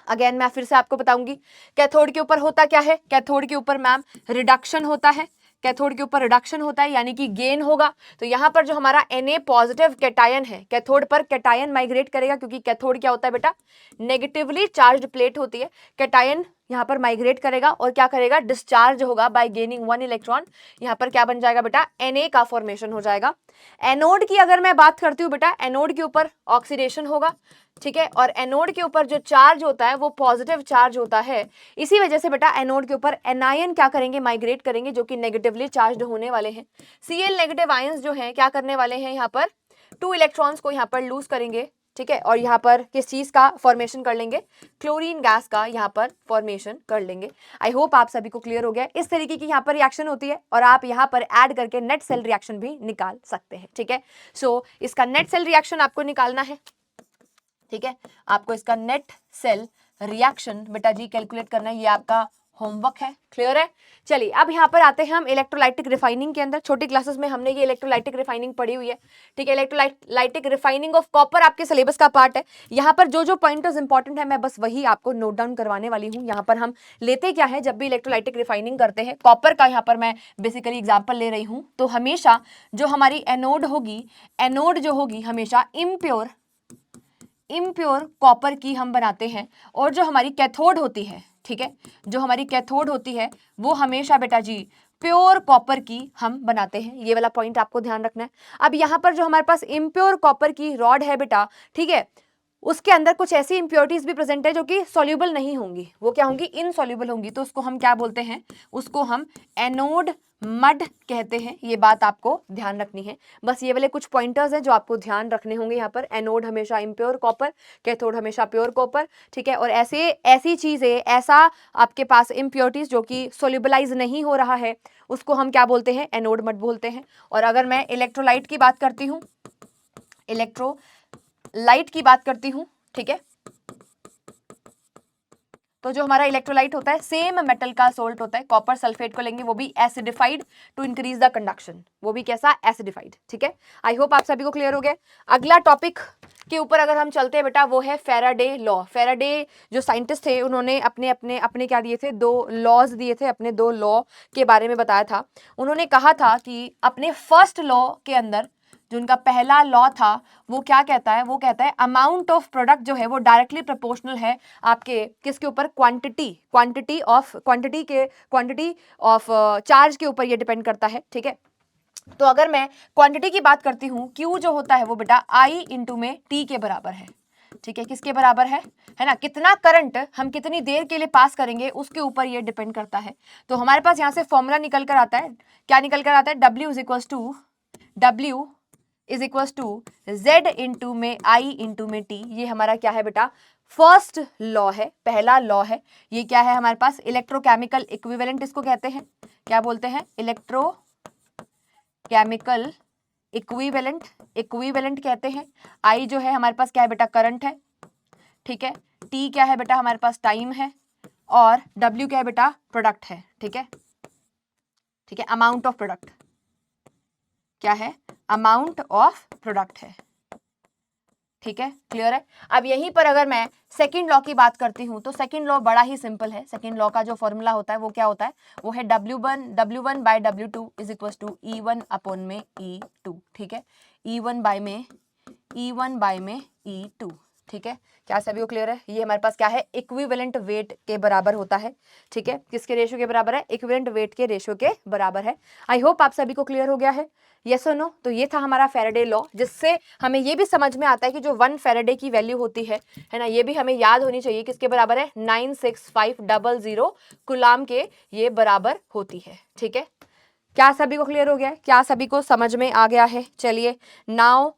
अगेन मैं फिर से आपको बताऊंगी, कैथोड के ऊपर होता क्या है, कैथोड के ऊपर मैम रिडक्शन होता है, कैथोड के ऊपर रिडक्शन होता है यानी कि गेन होगा। तो यहाँ पर जो हमारा Na पॉजिटिव कैटायन है, कैथोड पर कैटायन माइग्रेट करेगा, क्योंकि कैथोड क्या होता है बेटा, नेगेटिवली चार्ज्ड प्लेट होती है। कैटायन यहाँ पर माइग्रेट करेगा और क्या करेगा, डिस्चार्ज होगा बाय गेनिंग 1 इलेक्ट्रॉन। यहाँ पर क्या बन जाएगा बेटा, Na का फॉर्मेशन हो जाएगा। एनोड की अगर मैं बात करती हूँ बेटा, एनोड के ऊपर ऑक्सीडेशन होगा। ठीक है, और एनोड के ऊपर जो चार्ज होता है वो पॉजिटिव चार्ज होता है, इसी वजह से बेटा एनोड के ऊपर एनायन क्या करेंगे, माइग्रेट करेंगे, जो कि नेगेटिवली चार्ज्ड होने वाले हैं। Cl नेगेटिव आयंस जो हैं क्या करने वाले हैं, यहाँ पर 2 इलेक्ट्रॉन्स को यहाँ पर लूज करेंगे। ठीक है, और यहाँ पर किस चीज का फॉर्मेशन कर लेंगे, क्लोरीन गैस का यहाँ पर फॉर्मेशन कर लेंगे। आई होप आप सभी को क्लियर हो गया। इस तरीके की यहाँ पर रिएक्शन होती है और आप यहाँ पर ऐड करके नेट सेल रिएक्शन भी निकाल सकते हैं। ठीक है, सो इसका नेट सेल रिएक्शन आपको निकालना है। ठीक है, आपको इसका नेट सेल रिएक्शन बेटा जी कैलकुलेट करना है, ये आपका होमवर्क है। क्लियर है, चलिए अब यहाँ पर आते हैं हम इलेक्ट्रोलाइटिक रिफाइनिंग के अंदर। छोटी क्लासेस में हमने ये इलेक्ट्रोलाइटिक रिफाइनिंग पढ़ी हुई है। ठीक है, इलेक्ट्रोलाइटिक रिफाइनिंग ऑफ कॉपर आपके सिलेबस का पार्ट है। यहाँ पर जो जो पॉइंटर्स इंपॉर्टेंट है मैं बस वही आपको नोट डाउन करवाने वाली हूँ। यहाँ पर हम लेते क्या है, जब भी इलेक्ट्रोलाइटिक रिफाइनिंग करते हैं कॉपर का, यहाँ पर मैं बेसिकली एग्जाम्पल ले रही हूँ, तो हमेशा जो हमारी एनोड होगी, एनोड जो होगी हमेशा इम्प्योर कॉपर की हम बनाते हैं, और जो हमारी कैथोड होती है, ठीक है, जो हमारी कैथोड होती है वो हमेशा बेटा जी प्योर कॉपर की हम बनाते हैं। ये वाला पॉइंट आपको ध्यान रखना है। अब यहाँ पर जो हमारे पास इम्प्योर कॉपर की रॉड है बेटा, ठीक है, उसके अंदर कुछ ऐसी इंप्योरिटीज भी प्रेजेंट है जो कि सॉल्यूबल नहीं होंगी, वो क्या होंगी, इनसॉल्यूबल होंगी, तो उसको हम क्या बोलते हैं, उसको हम एनोड मड कहते हैं। ये बात आपको ध्यान रखनी है। बस ये वाले कुछ पॉइंटर्स हैं जो आपको ध्यान रखने होंगे। यहाँ पर एनोड हमेशा इम्प्योर कॉपर, कैथोड हमेशा प्योर कॉपर। ठीक है, और ऐसी चीजें, ऐसा आपके पास इम्प्योरिटीज जो कि सोल्यूबलाइज नहीं हो रहा है, उसको हम क्या बोलते हैं, एनोड मड बोलते हैं। और अगर मैं इलेक्ट्रोलाइट की बात करती हूँ, इलेक्ट्रोलाइट की बात करती हूँ, ठीक है, तो जो हमारा इलेक्ट्रोलाइट होता है सेम मेटल का सोल्ट होता है, कॉपर सल्फेट को लेंगे, वो भी acidified to increase the conduction, वो भी कैसा, एसिडिफाइड। ठीक है, आई होप आप सभी को क्लियर हो गया। अगला टॉपिक के ऊपर अगर हम चलते हैं बेटा, वो है फैराडे लॉ। फैराडे जो साइंटिस्ट थे, उन्होंने अपने क्या दिए थे, 2 लॉज दिए थे, अपने 2 लॉ के बारे में बताया था। उन्होंने कहा था कि अपने फर्स्ट लॉ के अंदर जो उनका पहला लॉ था वो क्या कहता है, वो कहता है अमाउंट ऑफ प्रोडक्ट जो है वो डायरेक्टली प्रोपोर्शनल है आपके किसके ऊपर, क्वांटिटी ऑफ चार्ज के ऊपर ये डिपेंड करता है। ठीक है, तो अगर मैं क्वांटिटी की बात करती हूँ, Q जो होता है वो बेटा I इंटू में T के बराबर है। ठीक है, किसके बराबर है ना, कितना करंट हम कितनी देर के लिए पास करेंगे उसके ऊपर ये डिपेंड करता है। तो हमारे पास यहाँ से फॉर्मूला निकल कर आता है, क्या निकल कर आता है, W is equals to W is equal to Z into में I इंटू में T। ये हमारा क्या है बेटा, फर्स्ट लॉ है, पहला लॉ है। ये क्या है हमारे पास, इलेक्ट्रोकेमिकल इक्विवेलेंट इसको कहते हैं। क्या बोलते हैं, इलेक्ट्रोकेमिकल इक्विवेलेंट, इक्विवेलेंट कहते हैं। I जो है हमारे पास क्या है बेटा, करंट है, ठीक है। T क्या है बेटा, हमारे पास टाइम है, और W क्या है बेटा, प्रोडक्ट है, ठीक है, ठीक है। अमाउंट ऑफ प्रोडक्ट क्या है, अमाउंट ऑफ प्रोडक्ट है, ठीक है, क्लियर है। अब यहीं पर अगर मैं सेकंड लॉ की बात करती हूं तो सेकंड लॉ बड़ा ही सिंपल है। सेकंड लॉ का जो फॉर्मूला होता है वो क्या होता है, वो है W1 by W2 is equal to E1 upon में E2, ठीक है। E1 बाय में E2, ठीक है। क्या सभी को क्लियर है। ये हमारे पास क्या है, इक्विवेलेंट वेट के बराबर होता है, ठीक है। किसके रेशियो के बराबर है, इक्विवेलेंट वेट के रेशियो के बराबर है। आई होप आप सभी को क्लियर हो गया है, यस और नो। तो ये था हमारा फैराडे लॉ, जिससे हमें ये भी समझ में आता है कि जो 1 फैराडे की वैल्यू होती है ना, ये भी हमें याद होनी चाहिए, किसके बराबर है, 96500 कूलाम के ये बराबर होती है, ठीक है। क्या सभी को क्लियर हो गया है, क्या सभी को समझ में आ गया है। चलिए नाउ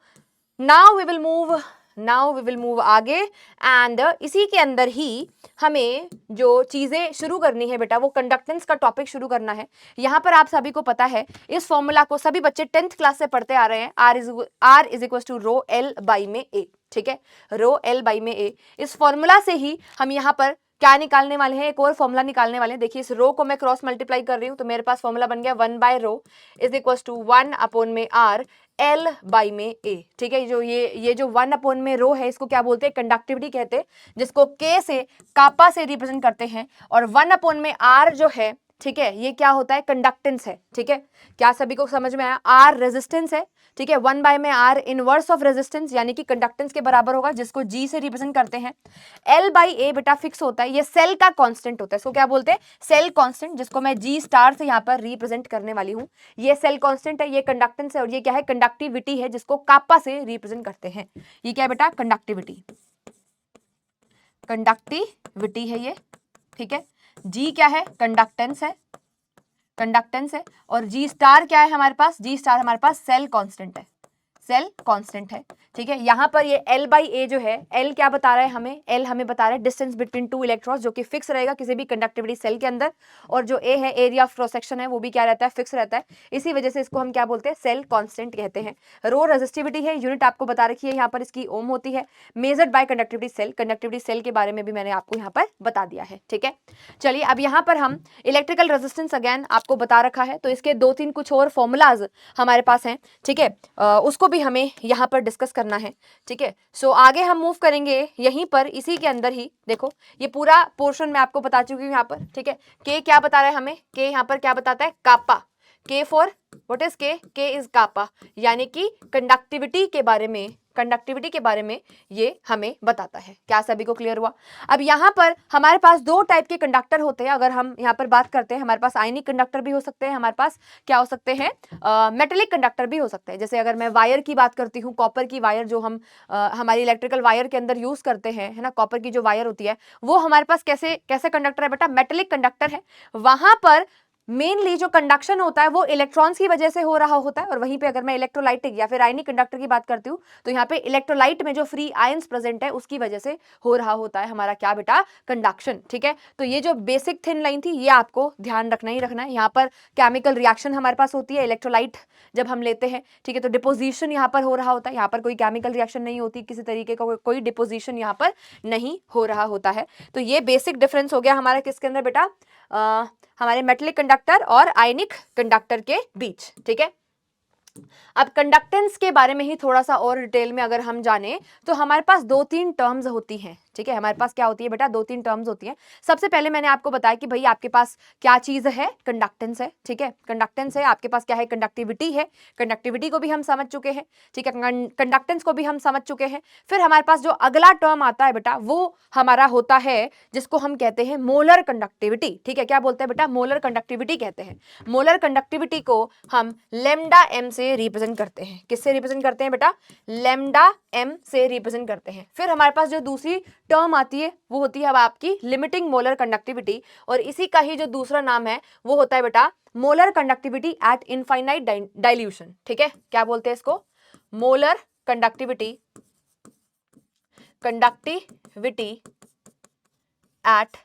वी विल मूव आगे, एंड इसी के अंदर ही हमें जो चीजें शुरू करनी है बेटा, वो कंडक्टेंस का टॉपिक शुरू करना है। यहाँ पर आप सभी को पता है, इस फॉर्मूला को सभी बच्चे 10th क्लास से पढ़ते आ रहे हैं, R is equal to rho L by में A, ठीक है, रो L बाई में A। इस फॉर्मूला से ही हम यहाँ पर क्या निकालने वाले हैं, एक और फॉर्मूला निकालने वाले हैं। देखिए इस रो को मैं क्रॉस मल्टीप्लाई कर रही हूँ, तो मेरे पास फॉर्मूला बन गया 1 by rho is equal to 1 upon में R L बाई में A, ठीक है। जो ये जो 1 अपॉन में रो है, इसको क्या बोलते हैं, कंडक्टिविटी कहते हैं, जिसको K से कापा से रिप्रेजेंट करते हैं। और 1 अपॉन में R जो है, ठीक है, ये क्या होता है, कंडक्टेंस है, ठीक है। क्या सभी को समझ में आया, R रेजिस्टेंस है, ठीक है। 1 बाय में R इनवर्स ऑफ रेजिस्टेंस यानी कि कंडक्टेंस के बराबर होगा, जिसको G से रिप्रेजेंट करते हैं। L बाई A बेटा फिक्स होता है, ये सेल का कांस्टेंट होता है, इसको क्या बोलते हैं, सेल कांस्टेंट, जिसको मैं G स्टार से यहाँ पर रिप्रेजेंट करने वाली हूँ। ये सेल कांस्टेंट है, ये कंडक्टेंस है, और ये क्या है, कंडक्टिविटी है, जिसको कापा से रिप्रेजेंट करते हैं। ये क्या है बेटा, कंडक्टिविटी है ये, ठीक है। G क्या है, कंडक्टेंस है, और G स्टार क्या है हमारे पास, G स्टार हमारे पास सेल कांस्टेंट है, ठीक है। यहाँ पर ये L बाई A जो है, L क्या बता रहा है हमें, L हमें बता रहा है डिस्टेंस बिटवीन 2 इलेक्ट्रॉन्स, जो कि फिक्स रहेगा किसी भी कंडक्टिविटी सेल के अंदर। और जो A है, एरिया ऑफ क्रॉस सेक्शन है, वो भी क्या रहता है, फिक्स रहता है। इसी वजह से इसको हम क्या बोलते हैं, सेल कांस्टेंट कहते हैं। रो रेजिस्टिविटी है, यूनिट आपको बता रखी है यहाँ पर, इसकी ओम होती है। मेजर्ड बाय कंडक्टिविटी सेल के बारे में भी मैंने आपको यहाँ पर बता दिया है, ठीक है। चलिए अब यहाँ पर हम इलेक्ट्रिकल रेजिस्टेंस अगेन आपको बता रखा है, तो इसके 2-3 कुछ और फॉर्मूलाज हमारे पास हैं, ठीक है। उसको भी हमें यहाँ पर डिस्कस करना है, ठीक है। सो आगे हम मूव करेंगे यहीं पर, इसी के अंदर ही देखो ये पूरा पोर्शन मैं आपको बता चुकी हूँ यहाँ पर, ठीक है। के क्या बता रहा है हमें, के यहाँ पर क्या बताता है, कापा, के फॉर व्हाट इज के इज कापा, यानी कि कंडक्टिविटी के बारे में ये हमें बताता है। क्या सभी को क्लियर हुआ। अब यहाँ पर हमारे पास 2 टाइप के कंडक्टर होते हैं। अगर हम यहाँ पर बात करते हैं, हमारे पास आयनिक कंडक्टर भी हो सकते हैं, हमारे पास क्या हो सकते हैं, मेटेलिक कंडक्टर भी हो सकते हैं। जैसे अगर मैं वायर की बात करती हूँ, कॉपर की वायर जो हम हमारी इलेक्ट्रिकल वायर के अंदर यूज करते हैं, है ना, कॉपर की जो वायर होती है, वो हमारे पास कैसे कंडक्टर है बेटा, मेटेलिक कंडक्टर है। वहां पर मेनली जो कंडक्शन होता है वो इलेक्ट्रॉन्स की वजह से हो रहा होता है। और वहीं पे अगर मैं इलेक्ट्रोलाइटिक या फिर आयनिक कंडक्टर की बात करती हूँ, तो यहाँ पे इलेक्ट्रोलाइट में जो फ्री आयंस प्रेजेंट है उसकी वजह से हो रहा होता है हमारा क्या बेटा, कंडक्शन, ठीक है। तो ये जो बेसिक थिन लाइन थी, ये आपको ध्यान रखना ही रखना है। यहाँ पर केमिकल रिएक्शन हमारे पास होती है, इलेक्ट्रोलाइट जब हम लेते हैं, ठीक है, तो डिपोजिशन यहाँ पर हो रहा होता है। यहाँ पर कोई केमिकल रिएक्शन नहीं होती, किसी तरीके का कोई डिपोजिशन यहाँ पर नहीं हो रहा होता है। तो ये बेसिक डिफरेंस हो गया हमारा किसके अंदर बेटा, हमारे मेटेलिक कंडक्टर और आयनिक कंडक्टर के बीच, ठीक है। अब कंडक्टेंस के बारे में ही थोड़ा सा और डिटेल में अगर हम जाने, तो हमारे पास 2-3 टर्म्स होती हैं, ठीक है। हमारे पास क्या होती है बेटा, 2-3 टर्म्स होती हैं। सबसे पहले मैंने आपको बताया कि भाई आपके पास क्या चीज है, कंडक्टेंस है, ठीक है, कंडक्टेंस है। आपके पास क्या है, कंडक्टिविटी है, कंडक्टिविटी को भी हम समझ चुके हैं, ठीक है, कंडक्टेंस को भी हम समझ चुके हैं। फिर हमारे पास जो अगला टर्म आता है बेटा, वो हमारा होता है जिसको हम कहते हैं मोलर कंडक्टिविटी, ठीक है। क्या बोलते हैं बेटा, मोलर कंडक्टिविटी कहते हैं। मोलर कंडक्टिविटी को हम लैम्डा m से रिप्रेजेंट करते हैं। किससे रिप्रेजेंट करते हैं बेटा, लैम्डा m से रिप्रेजेंट करते हैं। फिर हमारे पास जो दूसरी टर्म आती है वो होती है अब आपकी लिमिटिंग मोलर कंडक्टिविटी, और इसी का ही जो दूसरा नाम है वो होता है बेटा molar conductivity eight infinite dilution, ठीक है। क्या बोलते हैं इसको, molar conductivity eight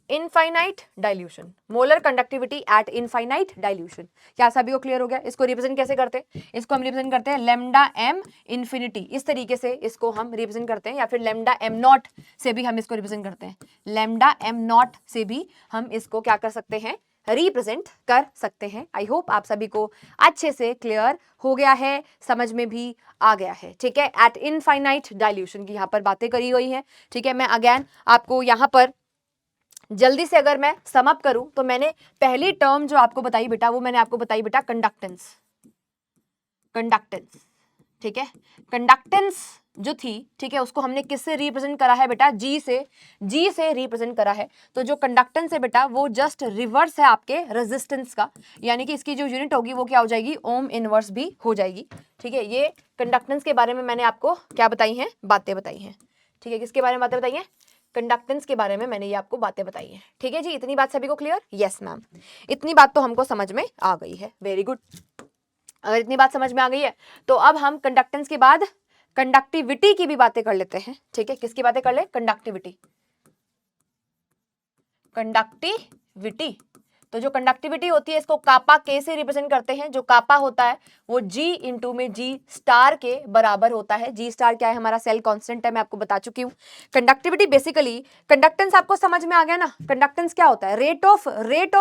infinite dilution, molar conductivity eight infinite dilution. क्या सभी को क्लियर हो गया? इसको रिप्रेजेंट कैसे करते हैं? इसको हम रिप्रेजेंट करते हैं लेमडा एम इन्फिनिटी, इस तरीके से इसको हम रिप्रेजेंट करते हैं, या फिर लेमडा एम नॉट से भी हम इसको रिप्रेजेंट करते हैं, लेमडा एम नॉट से भी हम इसको क्या कर सकते हैं? रिप्रेजेंट कर सकते हैं। आई होप आप सभी को अच्छे से क्लियर हो गया है, समझ में भी आ गया है। ठीक है, एट इनफाइनाइट डाइल्यूशन की यहाँ पर बातें करी हुई हैं। ठीक है, मैं अगेन आपको यहाँ पर जल्दी से अगर मैं सम अप करूं तो मैंने पहली टर्म जो आपको बताई बेटा, वो मैंने आपको बताई बेटा कंडक्टेंस। ठीक है, कंडक्टेंस जो थी, ठीक है, उसको हमने किससे रिप्रेजेंट करा है बेटा? जी से रिप्रेजेंट करा है। तो जो कंडक्टेंस है बेटा वो जस्ट रिवर्स है आपके रेजिस्टेंस का, यानी कि इसकी जो यूनिट होगी वो क्या हो जाएगी? ओम इनवर्स भी हो जाएगी। ठीक है, ये कंडक्टेंस के बारे में मैंने आपको क्या बताई हैं? बातें बताई हैं। ठीक है, किसके बारे में बातें बताई हैं? कंडक्टेंस के बारे में मैंने ये आपको बातें बताई हैं। ठीक है जी, इतनी बात सभी को क्लियर? यस मैम, इतनी बात तो हमको समझ में आ गई है। Very good. अगर इतनी बात समझ में आ गई है तो अब हम कंडक्टेंस के बाद कंडक्टिविटी की भी बातें कर लेते हैं। ठीक है, किसकी बातें कर ले? कंडक्टिविटी। तो जो कंडक्टिविटी होती है इसको कापा के से रिप्रेजेंट करते हैं। जो कापा होता है वो जी इंटू में जी स्टार के बराबर होता है। जी स्टार क्या है? हमारा सेल कांस्टेंट है, मैं आपको बता चुकी हूँ। कंडक्टिविटी बेसिकली, कंडक्टेंस आपको समझ में आ गया ना? कंडक्टेंस क्या होता है? Rate of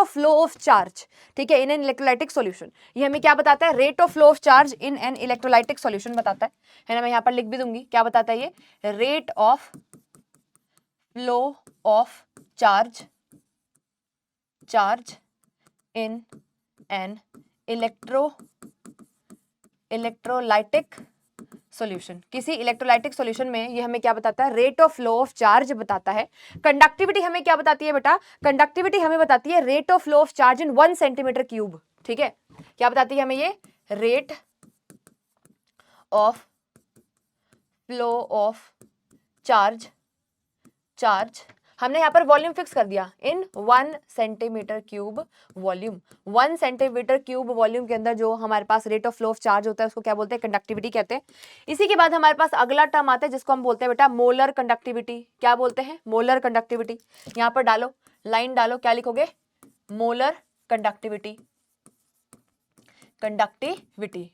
flow of charge. ठीक है, इन एन इलेक्ट्रोलाइटिक सॉल्यूशन। ये हमें क्या बताता है? Rate of flow of charge in an electrolytic solution बताता है ना? मैं यहाँ पर लिख भी दूंगी, क्या बताता है ये? Rate of flow of charge in an electrolytic solution. किसी इलेक्ट्रोलाइटिक सॉल्यूशन में ये हमें क्या बताता है? Rate of flow of charge बताता है। कंडक्टिविटी हमें क्या बताती है बेटा? कंडक्टिविटी हमें बताती है rate of flow of charge in 1 centimetre cube. ठीक है, क्या बताती है हमें ये? Rate of flow of charge हमने यहाँ पर वॉल्यूम फिक्स कर दिया in 1 centimetre cube volume. 1 centimetre cube volume के अंदर जो हमारे पास rate of flow of charge होता है उसको क्या बोलते हैं? कंडक्टिविटी कहते हैं। इसी के बाद हमारे पास अगला टर्म आता है जिसको हम बोलते हैं बेटा मोलर कंडक्टिविटी। क्या बोलते हैं? Molar conductivity. यहाँ पर डालो, लाइन डालो, क्या लिखोगे? Molar conductivity.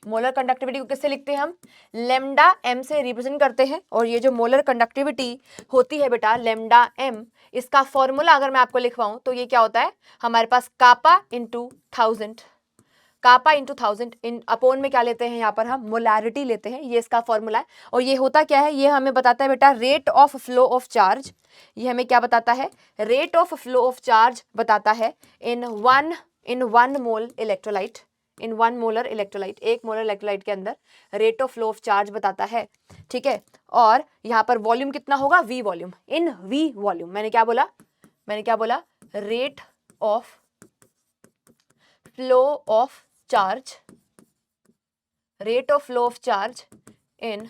मोलर कंडक्टिविटी को किससे लिखते हैं हम? लेमडा एम से रिप्रेजेंट करते हैं। और ये जो मोलर कंडक्टिविटी होती है बेटा लेमडा एम, इसका फॉर्मूला अगर मैं आपको लिखवाऊं तो ये क्या होता है? हमारे पास कापा इंटू 1000 इन अपोन में क्या लेते हैं? यहाँ पर हम मोलैरिटी लेते हैं। ये इसका फॉर्मूला है। और ये होता क्या है? ये हमें बताता है बेटा rate of flow of charge. ये हमें क्या बताता है? Rate of flow of charge बताता है in one mole electrolyte. In 1 molar electrolyte, 1 molar electrolyte के अंदर rate of flow of charge बताता है। ठीक है, और यहाँ पर वॉल्यूम कितना होगा? V volume. इन वी वॉल्यूम मैंने क्या बोला? Rate of flow of charge in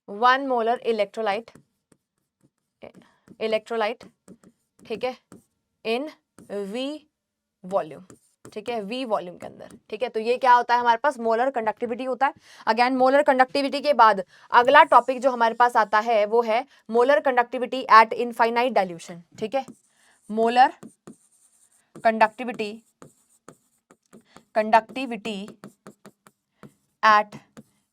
1 molar electrolyte. ठीक है, इन वी वॉल्यूम। ठीक है, वी वॉल्यूम के अंदर। ठीक है, तो ये क्या होता है? हमारे पास मोलर कंडक्टिविटी होता है। अगेन मोलर कंडक्टिविटी के बाद अगला टॉपिक जो हमारे पास आता है वो है molar conductivity eight infinite dilution. ठीक है, molar conductivity eight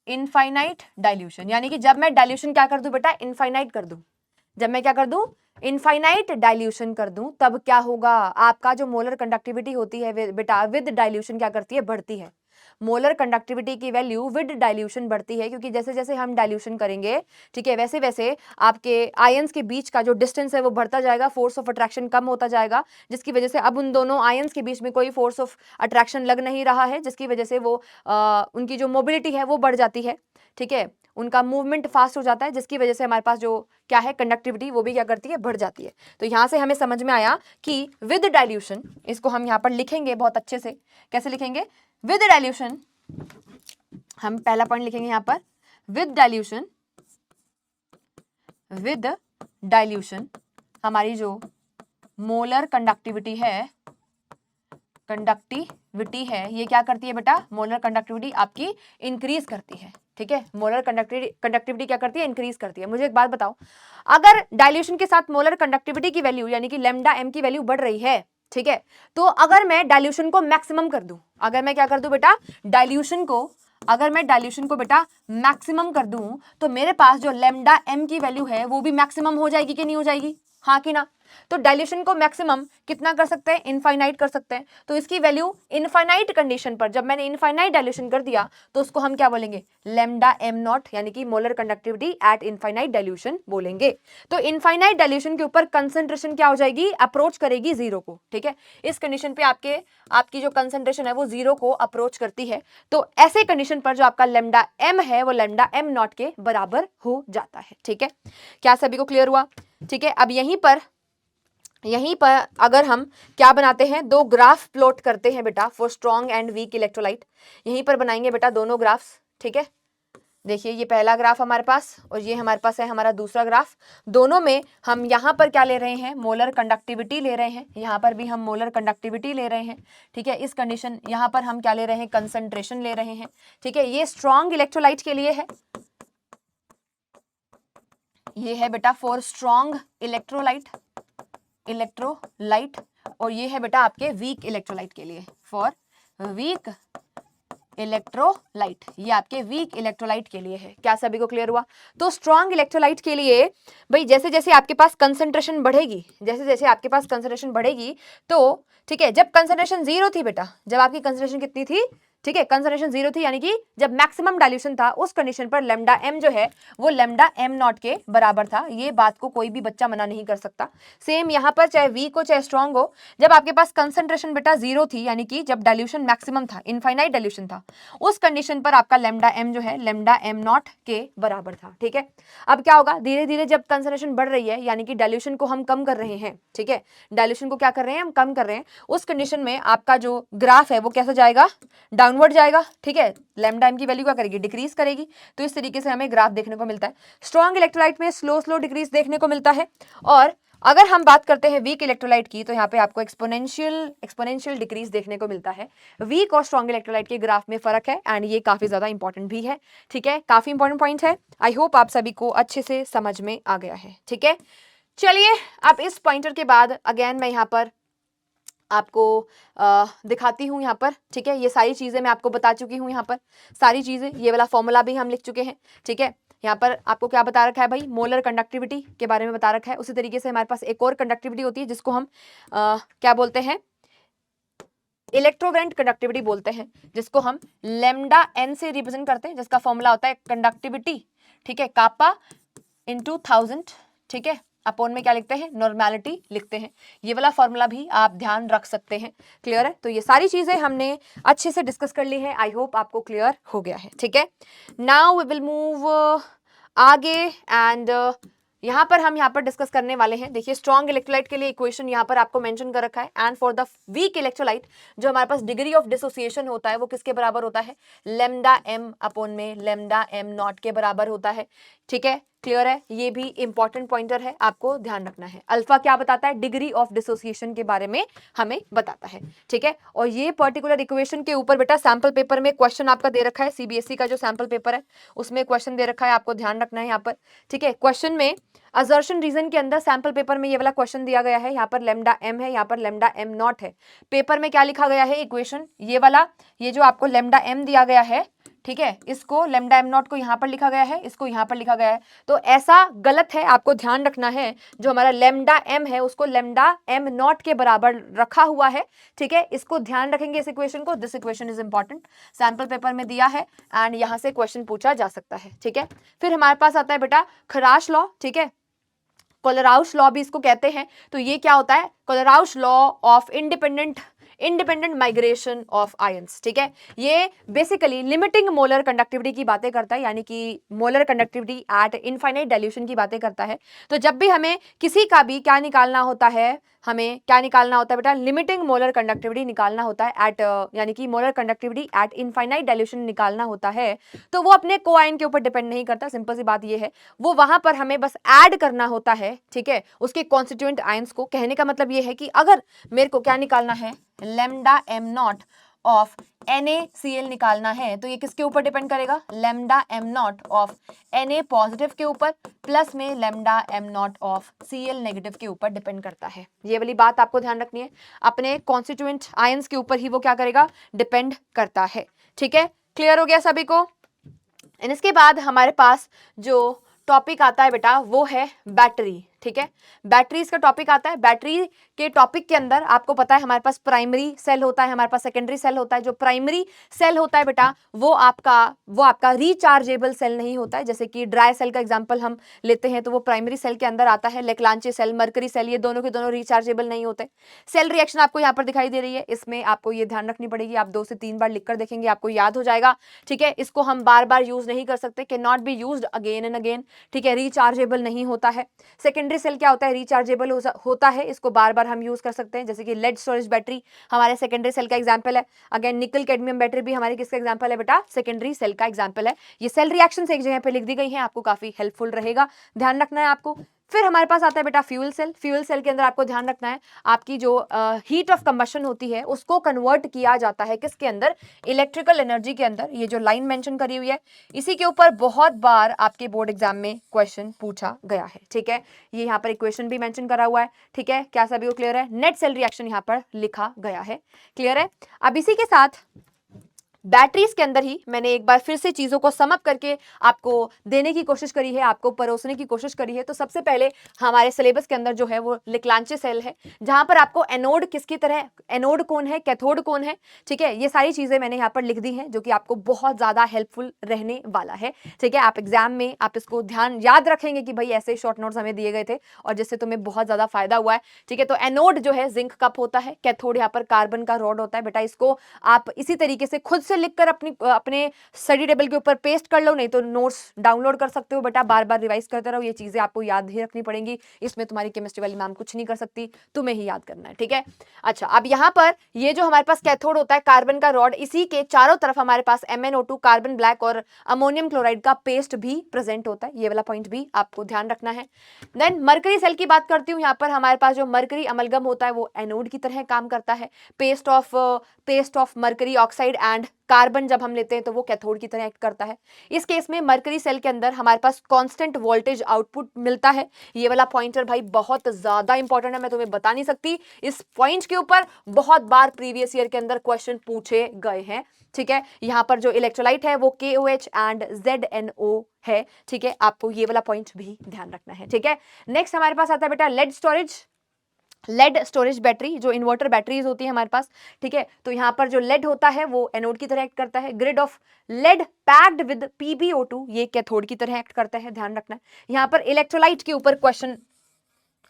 infinite dilution, यानी कि जब मैं डाइल्यूशन क्या कर दूं बेटा? इनफाइनाइट कर दूं। जब मैं क्या कर दूं? इनफाइनाइट डाइल्यूशन कर दूं, तब क्या होगा? आपका जो मोलर कंडक्टिविटी होती है बेटा विद डाइल्यूशन क्या करती है? बढ़ती है। मोलर कंडक्टिविटी की वैल्यू विद डाइल्यूशन बढ़ती है, क्योंकि जैसे जैसे हम डाइल्यूशन करेंगे, ठीक है, वैसे वैसे आपके आयंस के बीच का जो डिस्टेंस है वो बढ़ता जाएगा, फोर्स ऑफ अट्रैक्शन कम होता जाएगा, जिसकी वजह से अब उन दोनों आयंस के बीच में कोई फोर्स ऑफ अट्रैक्शन लग नहीं रहा है, जिसकी वजह से वो उनकी जो मोबिलिटी है वो बढ़ जाती है। ठीक है, उनका मूवमेंट फास्ट हो जाता है, जिसकी वजह से हमारे पास जो क्या है कंडक्टिविटी वो भी क्या करती है? बढ़ जाती है। तो यहाँ से हमें समझ में आया कि विद डाइल्यूशन, इसको हम यहाँ पर लिखेंगे बहुत अच्छे से। कैसे लिखेंगे? विद डाइल्यूशन, हम पहला पॉइंट लिखेंगे यहाँ पर, विद डाइल्यूशन हमारी जो मोलर कंडक्टिविटी है, कंडक्टिविटी है ये क्या करती है बेटा, मोलर कंडक्टिविटी आपकी इंक्रीज करती है, ठीक है। मोलर कंडक्टिविटी क्या करती है, इंक्रीज करती है। मुझे एक बात बताओ, अगर डाइल्यूशन के साथ मोलर कंडक्टिविटी की वैल्यू यानी कि लैम्डा एम की वैल्यू बढ़ रही है, ठीक है, तो अगर मैं डाइल्यूशन को मैक्सिमम कर दूं, अगर मैं क्या कर दूं बेटा, डाइल्यूशन को, अगर मैं डाइल्यूशन को बेटा मैक्सिमम कर दूं, तो मेरे पास जो लैम्डा एम की वैल्यू है वो भी मैक्सिमम हो जाएगी कि नहीं हो जाएगी, हाँ कि ना। तो डाइल्यूशन को मैक्सिमम कितना कर सकते हैं, इनफाइनाइट कर सकते हैं। तो इसकी वैल्यू इनफाइनाइट कंडीशन पर, जब मैंने इनफाइनाइट डाइल्यूशन कर दिया तो उसको हम क्या बोलेंगे, लैम्डा एम नॉट, यानी कि molar conductivity eight infinite dilution बोलेंगे। तो इनफाइनाइट डाइल्यूशन के ऊपर कंसंट्रेशन क्या हो जाएगी, अप्रोच करेगी जीरो को, ठीक है। इस कंडीशन पे आपकी जो कंसंट्रेशन है वो जीरो को अप्रोच करती है। तो ऐसे कंडीशन पर जो आपका लैम्डा एम है वो लैम्डा एम नॉट के बराबर हो जाता है, ठीक है। क्या सभी को क्लियर हुआ, ठीक है। अब यहीं पर अगर हम क्या बनाते हैं, दो ग्राफ प्लॉट करते हैं बेटा for strong and weak electrolyte. यहीं पर बनाएंगे बेटा दोनों ग्राफ्स, ठीक है। देखिए ये पहला ग्राफ हमारे पास और ये हमारे पास है हमारा दूसरा ग्राफ। दोनों में हम यहाँ पर क्या ले रहे हैं, मोलर कंडक्टिविटी ले रहे हैं, यहाँ पर भी हम मोलर कंडक्टिविटी ले रहे हैं, ठीक है। इस कंडीशन यहाँ पर हम क्या ले रहे हैं, कंसंट्रेशन ले रहे हैं, ठीक है। ये स्ट्रॉन्ग इलेक्ट्रोलाइट के लिए है, ये है बेटा फॉर स्ट्रॉन्ग इलेक्ट्रोलाइट, और ये है बेटा आपके वीक इलेक्ट्रोलाइट के लिए, फॉर वीक इलेक्ट्रोलाइट, ये आपके वीक इलेक्ट्रोलाइट के लिए है। क्या सभी को क्लियर हुआ। तो स्ट्रॉन्ग इलेक्ट्रोलाइट के लिए भाई जैसे जैसे आपके पास कंसंट्रेशन बढ़ेगी, जैसे जैसे आपके पास कंसंट्रेशन बढ़ेगी, तो ठीक है, जब कंसंट्रेशन जीरो थी बेटा, जब आपकी कंसंट्रेशन कितनी थी, ठीक है, कंसंट्रेशन जीरो थी, यानी कि जब मैक्सिमम डाइल्यूशन था उस कंडीशन पर लैम्डा एम जो है वो लैम्डा एम नॉट के बराबर था। ये बात को कोई भी बच्चा मना नहीं कर सकता। सेम यहाँ पर चाहे वीक हो चाहे स्ट्रॉन्ग हो, जब आपके पास कंसंट्रेशन बेटा जीरो थी, यानी कि जब डाइल्यूशन मैक्सिमम था, इनफाइनाइट डाइल्यूशन था, उस कंडीशन पर आपका लैम्डा एम जो है लैम्डा एम नॉट के बराबर था, ठीक है। अब क्या होगा, धीरे धीरे जब कंसंट्रेशन बढ़ रही है, यानी कि डाइल्यूशन को हम कम कर रहे हैं, ठीक है, डाइल्यूशन को क्या कर रहे हैं, हम कम कर रहे हैं, उस कंडीशन में आपका जो ग्राफ है वो कैसा जाएगा, डाउनवर्ड जाएगा, ठीक है। लैम्डा एम की वैल्यू क्या करेगी, डिक्रीज करेगी। तो इस तरीके से हमें ग्राफ देखने को मिलता है। स्ट्रॉन्ग इलेक्ट्रोलाइट में स्लो स्लो डिक्रीज देखने को मिलता है, और अगर हम बात करते हैं वीक इलेक्ट्रोलाइट की, तो यहाँ पे आपको एक्सपोनेंशियल डिक्रीज देखने को मिलता है। वीक और स्ट्रॉन्ग इलेक्ट्रोलाइट के ग्राफ में फर्क है, एंड ये काफी ज्यादा इंपॉर्टेंट भी है, ठीक है, काफी इंपॉर्टेंट पॉइंट है। आई होप आप सभी को अच्छे से समझ में आ गया है, ठीक है। चलिए अब इस पॉइंटर के बाद अगेन मैं यहाँ पर आपको दिखाती हूँ यहाँ पर, ठीक है। ये सारी चीजें मैं आपको बता चुकी हूँ यहाँ पर, सारी चीजें, ये वाला फॉर्मूला भी हम लिख चुके हैं, ठीक है। यहाँ पर आपको क्या बता रखा है भाई, मोलर कंडक्टिविटी के बारे में बता रखा है। उसी तरीके से हमारे पास एक और कंडक्टिविटी होती है जिसको हम क्या बोलते हैं, इलेक्ट्रोवेलेंट कंडक्टिविटी बोलते हैं, जिसको हम लैम्डा एन से रिप्रेजेंट करते हैं, जिसका फॉर्मूला होता है कंडक्टिविटी, ठीक है, कापा इंटू 1000, ठीक है, अपोन में क्या लिखते हैं, नॉर्मेलिटी लिखते हैं। ये वाला फॉर्मूला भी आप ध्यान रख सकते हैं, क्लियर है। तो ये सारी चीजें हमने अच्छे से डिस्कस कर ली है, आई होप आपको क्लियर हो गया है, ठीक है। नाउ वी विल मूव आगे, एंड यहाँ पर हम यहाँ पर डिस्कस करने वाले हैं। देखिए स्ट्रॉन्ग इलेक्ट्रोलाइट के लिए इक्वेशन यहाँ पर आपको मेंशन कर रखा है, and for the weak electrolyte जो हमारे पास डिग्री ऑफ डिसोसिएशन होता है वो किसके बराबर होता है, लैम्डा एम अपोन में लैम्डा एम नॉट के बराबर होता है, ठीक है, क्लियर है। ये भी इंपॉर्टेंट पॉइंटर है, आपको ध्यान रखना है। अल्फा क्या बताता है, डिग्री ऑफ डिसोसिएशन के बारे में हमें बताता है, ठीक है। और ये पर्टिकुलर इक्वेशन के ऊपर बेटा सैंपल पेपर में क्वेश्चन आपका दे रखा है, सीबीएसई का जो सैंपल पेपर है उसमें क्वेश्चन दे रखा है, आपको ध्यान रखना है यहाँ पर, ठीक है। क्वेश्चन में असर्शन रीजन के अंदर सैंपल पेपर में ये वाला क्वेश्चन दिया गया है, यहाँ पर लैम्डा एम है, यहाँ पर लैम्डा एम नॉट है। पेपर में क्या लिखा गया है इक्वेशन, ये वाला, ये जो आपको लैम्डा एम दिया गया है, ठीक है, इसको लैम्डा एम नॉट को यहाँ पर लिखा गया है, इसको यहाँ पर लिखा गया है, तो ऐसा गलत है, आपको ध्यान रखना है। जो हमारा लैम्डा एम है उसको लैम्डा एम नॉट के बराबर रखा हुआ है, ठीक है, इसको ध्यान रखेंगे इस इक्वेशन को। This equation is important, sample paper में दिया है एंड यहाँ से क्वेश्चन पूछा जा सकता है, ठीक है। फिर हमारे पास आता है बेटा खराश लॉ, ठीक है, कोलराउश लॉ भी इसको कहते हैं। तो ये क्या होता है, Kohlrausch law of independent migration of ions, ठीक है। ये बेसिकली लिमिटिंग मोलर कंडक्टिविटी की बातें करता है, यानी कि molar conductivity eight infinite dilution की बातें करता है। तो जब भी हमें किसी का भी क्या निकालना होता है, हमें क्या निकालना होता है बेटा, लिमिटिंग मोलर कंडक्टिविटी निकालना होता है एट, यानी कि molar conductivity eight infinite dilution निकालना होता है, तो वो अपने कोआयन के ऊपर डिपेंड नहीं करता। सिंपल सी बात ये है, वो वहां पर हमें बस ऐड करना होता है, ठीक है, उसके कॉन्स्टिट्यूएंट आयंस को। कहने का मतलब ये है कि अगर मेरे को क्या निकालना है, lambda am not of NaCl निकालना है तो ये किसके ऊपर डिपेंड करेगा, lambda am not of Na positive के ऊपर प्लस में lambda am not of Cl negative के ऊपर डिपेंड करता है। ये वाली बात आपको ध्यान रखनी है, अपने कॉन्स्टिट्यूएंट आयंस के ऊपर ही वो क्या करेगा, डिपेंड करता है। ठीक है, क्लियर हो गया सभी को। इसके बाद हमारे पास जो टॉपिक आता है बेटा वो है बैटरी। ठीक है, बैटरीज का टॉपिक आता है। बैटरी के टॉपिक के अंदर आपको पता है हमारे पास प्राइमरी सेल होता है, हमारे पास सेकेंडरी सेल होता है। जो प्राइमरी सेल होता है बेटा वो आपका रिचार्जेबल सेल नहीं होता है। जैसे कि ड्राई सेल का एग्जांपल हम लेते हैं तो वो प्राइमरी सेल के अंदर आता है। लेक्लांचे सेल, मरकरी सेल, ये दोनों के दोनों रिचार्जेबल नहीं होते। सेल रिएक्शन आपको यहाँ पर दिखाई दे रही है, इसमें आपको ये ध्यान रखनी पड़ेगी। आप 2 से 3 बार लिखकर देखेंगे, आपको याद हो जाएगा। ठीक है, इसको हम बार बार यूज नहीं कर सकते, can not be used again and again. ठीक है, रिचार्जेबल नहीं होता है। सेकेंडरी सेल क्या होता है, रिचार्जेबल होता है, इसको बार बार हम यूज कर सकते हैं। जैसे कि लेड स्टोरेज बैटरी हमारे सेकेंडरी सेल का एग्जांपल है। अगेन निकल कैडमियम बैटरी भी हमारे किसका एग्जांपल है बेटा, सेकेंडरी सेल का एग्जांपल है। ये सेल रिएक्शन एक जगह पे लिख दी गई है, आपको काफी हेल्पफुल रहेगा, ध्यान रखना है आपको। फिर हमारे पास आता है बेटा फ्यूल सेल। फ्यूल सेल के अंदर आपको ध्यान रखना है आपकी जो हीट ऑफ कंबशन होती है उसको कन्वर्ट किया जाता है किसके अंदर, इलेक्ट्रिकल एनर्जी के अंदर। ये जो लाइन मेंशन करी हुई है इसी के ऊपर बहुत बार आपके बोर्ड एग्जाम में क्वेश्चन पूछा गया है। ठीक है, ये यहाँ पर इक्वेशन भी मेंशन करा हुआ है। ठीक है, क्या सभी को क्लियर है, नेट सेल रिएक्शन यहाँ पर लिखा गया है, क्लियर है। अब इसी के साथ बैटरीज के अंदर ही मैंने एक बार फिर से चीजों को समअप करके आपको देने की कोशिश करी है, आपको परोसने की कोशिश करी है। तो सबसे पहले हमारे सिलेबस के अंदर जो है वो लेक्लांचे सेल है, जहां पर आपको एनोड किसकी तरह, एनोड कौन है, कैथोड कौन है। ठीक है, ये सारी चीजें मैंने यहाँ पर लिख दी हैं जो कि आपको बहुत ज्यादा हेल्पफुल रहने वाला है। ठीक है, आप एग्जाम में आप इसको ध्यान याद रखेंगे कि भाई ऐसे शॉर्ट नोट्स हमें दिए गए थे और जिससे तुम्हें बहुत ज्यादा फायदा हुआ है। ठीक है, तो एनोड जो है जिंक कप होता है, कैथोड यहाँ पर कार्बन का रॉड होता है। बेटा इसको आप इसी तरीके से खुद से लिखकर अपने स्टडी टेबल के ऊपर पेस्ट कर लो, नहीं तो नोट्स डाउनलोड कर सकते हो। बेटा बार बार रिवाइज करते रहो, ये चीजें आपको याद ही रखनी पड़ेंगी। इसमें तुम्हारी केमिस्ट्री वाली मैम कुछ नहीं कर सकती, तुम्हें ही याद करना है। ठीक है, अच्छा अब यहाँ पर ये जो हमारे पास कैथोड होता है कार्बन का रॉड, इसी के चारों तरफ हमारे पास MnO2 कार्बन ब्लैक और अमोनियम क्लोराइड का पेस्ट भी प्रेजेंट होता है। ये वाला पॉइंट भी आपको ध्यान रखना है। देन मरकरी सेल की बात करती हूँ, यहाँ पर हमारे पास जो मरकरी अमलगम होता है वो एनोड की तरह काम करता है। Paste of mercury oxide and carbon जब हम लेते हैं तो वो कैथोड की तरह एक्ट करता है। इस केस में मरकरी सेल के अंदर हमारे पास कांस्टेंट वोल्टेज आउटपुट मिलता है। ये वाला पॉइंटर भाई बहुत ज्यादा इंपॉर्टेंट है, मैं तुम्हें बता नहीं सकती। इस पॉइंट के ऊपर बहुत बार प्रीवियस ईयर के अंदर क्वेश्चन पूछे गए हैं। ठीक है, यहाँ पर जो इलेक्ट्रोलाइट है वो KOH एंड ZNO है। ठीक है, आपको ये वाला पॉइंट भी ध्यान रखना है। ठीक है, नेक्स्ट हमारे पास आता है बेटा लेड स्टोरेज बैटरी, जो इन्वर्टर बैटरीज होती है हमारे पास। ठीक है, तो यहाँ पर जो लेड होता है वो एनोड की तरह एक्ट करता है। Grid of lead packed with PbO2 ये कैथोड की तरह एक्ट करता है, ध्यान रखना है। यहाँ पर इलेक्ट्रोलाइट के ऊपर क्वेश्चन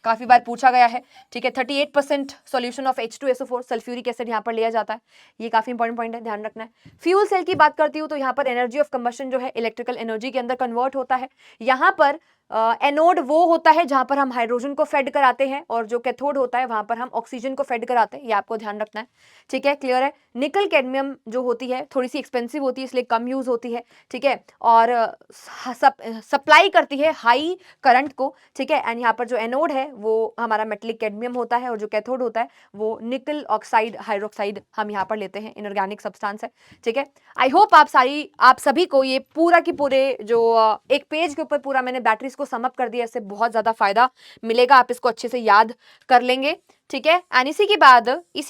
काफी बार पूछा गया है। ठीक है, 38% solution of H2SO4 sulphuric acid यहाँ पर लिया जाता है। ये काफी इंपॉर्टेंट पॉइंट है, ध्यान रखना है। फ्यूल सेल की बात करती हूँ तो यहाँ पर एनर्जी ऑफ कंबशन जो है इलेक्ट्रिकल एनर्जी के अंदर कन्वर्ट होता है। यहाँ पर एनोड वो होता है जहां पर हम हाइड्रोजन को फेड कराते हैं और जो कैथोड होता है वहां पर हम ऑक्सीजन को फेड कराते हैं। ये आपको ध्यान रखना है। ठीक है, क्लियर है। निकल कैडमियम जो होती है थोड़ी सी एक्सपेंसिव होती है इसलिए कम यूज होती है। ठीक है, और सप्लाई करती है हाई करंट को। ठीक है, एंड यहाँ पर जो एनोड है वो हमारा मेटलिक कैडमियम होता है और जो कैथोड होता है वो निकल ऑक्साइड हाइड्रोक्साइड हम यहाँ पर लेते हैं, इनऑर्गेनिक सब्सटेंस है। ठीक है, आई होप आप सभी को ये पूरा की पूरे जो एक पेज के ऊपर पूरा मैंने बैटरीज को समअप कर दिया, इससे बहुत ज्यादा फायदा मिलेगा, आप इसको अच्छे से याद कर लेंगे। ठीक है, एंड इसी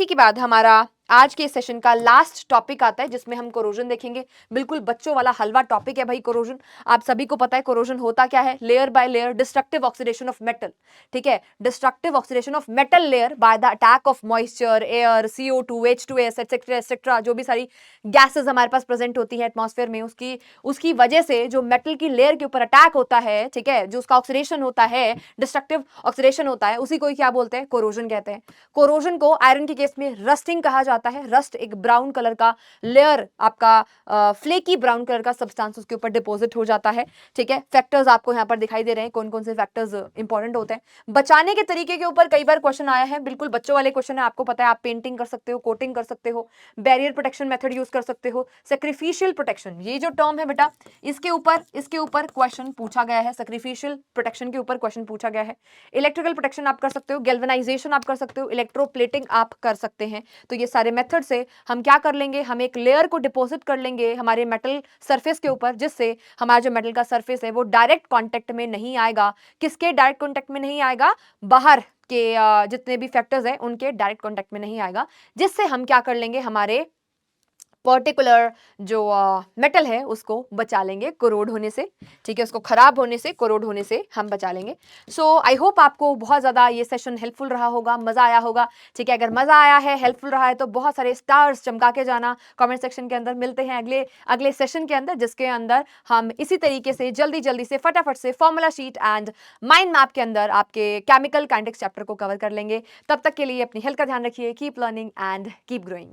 के बाद हमारा आज के सेशन का लास्ट टॉपिक आता है जिसमें हम कोरोजन देखेंगे। बिल्कुल बच्चों वाला हलवा टॉपिक है भाई कोरोजन। आप सभी को पता है कोरोजन होता क्या है, layer by layer destructive oxidation of metal. ठीक है, destructive oxidation of metal layer by the attack of moisture, air, CO2, H2S etcetera etcetera, जो भी सारी गैसेस हमारे पास प्रेजेंट होती है एटमॉस्फेयर में, उसकी वजह से जो मेटल की लेयर के ऊपर अटैक होता है। ठीक है, जो उसका ऑक्सीडेशन होता है, डिस्ट्रक्टिव ऑक्सीडेशन होता है, उसी को क्या बोलते हैं, कोरोजन कहते हैं। कोरोजन को आयरन के केस में रस्टिंग कहा जाता है। रस्ट एक ब्राउन कलर का लेयर, आपका फ्लेकी ब्राउन कलर का सब्सटेंस उसके ऊपर डिपॉजिट हो जाता है। ठीक है, फैक्टर्स आपको यहाँ पर दिखाई दे रहे हैं, कौन कौन से फैक्टर्स इंपॉर्टेंट होते हैं। बचाने के तरीके के ऊपर कई बार क्वेश्चन आया है, बिल्कुल बच्चों वाले क्वेश्चन है, आपको पता है। आप पेंटिंग कर सकते हो, कोटिंग कर सकते हो, बैरियर प्रोटेक्शन मेथड यूज कर सकते हो, सैक्रिफिशियल प्रोटेक्शन, ये जो टर्म है बेटा इसके ऊपर क्वेश्चन पूछा गया है। सैक्रिफिशियल प्रोटेक्शन के ऊपर क्वेश्चन पूछा गया है। इलेक्ट्रिकल प्रोटेक्शन आप कर सकते हो, गैल्वेनाइजेशन आप कर सकते हो, इलेक्ट्रोप्लेटिंग आप कर सकते हैं। तो ये सारे हमारे मेथड से हम क्या कर लेंगे, हम एक लेयर को डिपॉजिट कर लेंगे हमारे मेटल सरफेस के ऊपर, जिससे हमारा जो मेटल का सरफेस है वो डायरेक्ट कांटेक्ट में नहीं आएगा। किसके डायरेक्ट कांटेक्ट में नहीं आएगा? बाहर के जितने भी फैक्टर्स हैं उनके डायरेक्ट कांटेक्ट में नहीं आएगा, जिससे हम क्या कर लेंगे, हमारे पर्टिकुलर जो मेटल है उसको बचा लेंगे कोरोड होने से, ठीक है, उसको खराब होने से, कोरोड होने से हम बचा लेंगे। सो आई होप आपको बहुत ज़्यादा ये सेशन हेल्पफुल रहा होगा, मज़ा आया होगा, ठीक है। अगर मज़ा आया है, हेल्पफुल रहा है तो बहुत सारे स्टार्स चमका के जाना कमेंट सेक्शन के अंदर। मिलते हैं अगले अगले सेशन के अंदर, जिसके अंदर हम इसी तरीके से जल्दी जल्दी से फटाफट से formula sheet and mind map के अंदर आपके केमिकल काइनेटिक्स चैप्टर को कवर कर लेंगे। तब तक के लिए अपनी हेल्थ का ध्यान रखिए, keep learning and keep growing.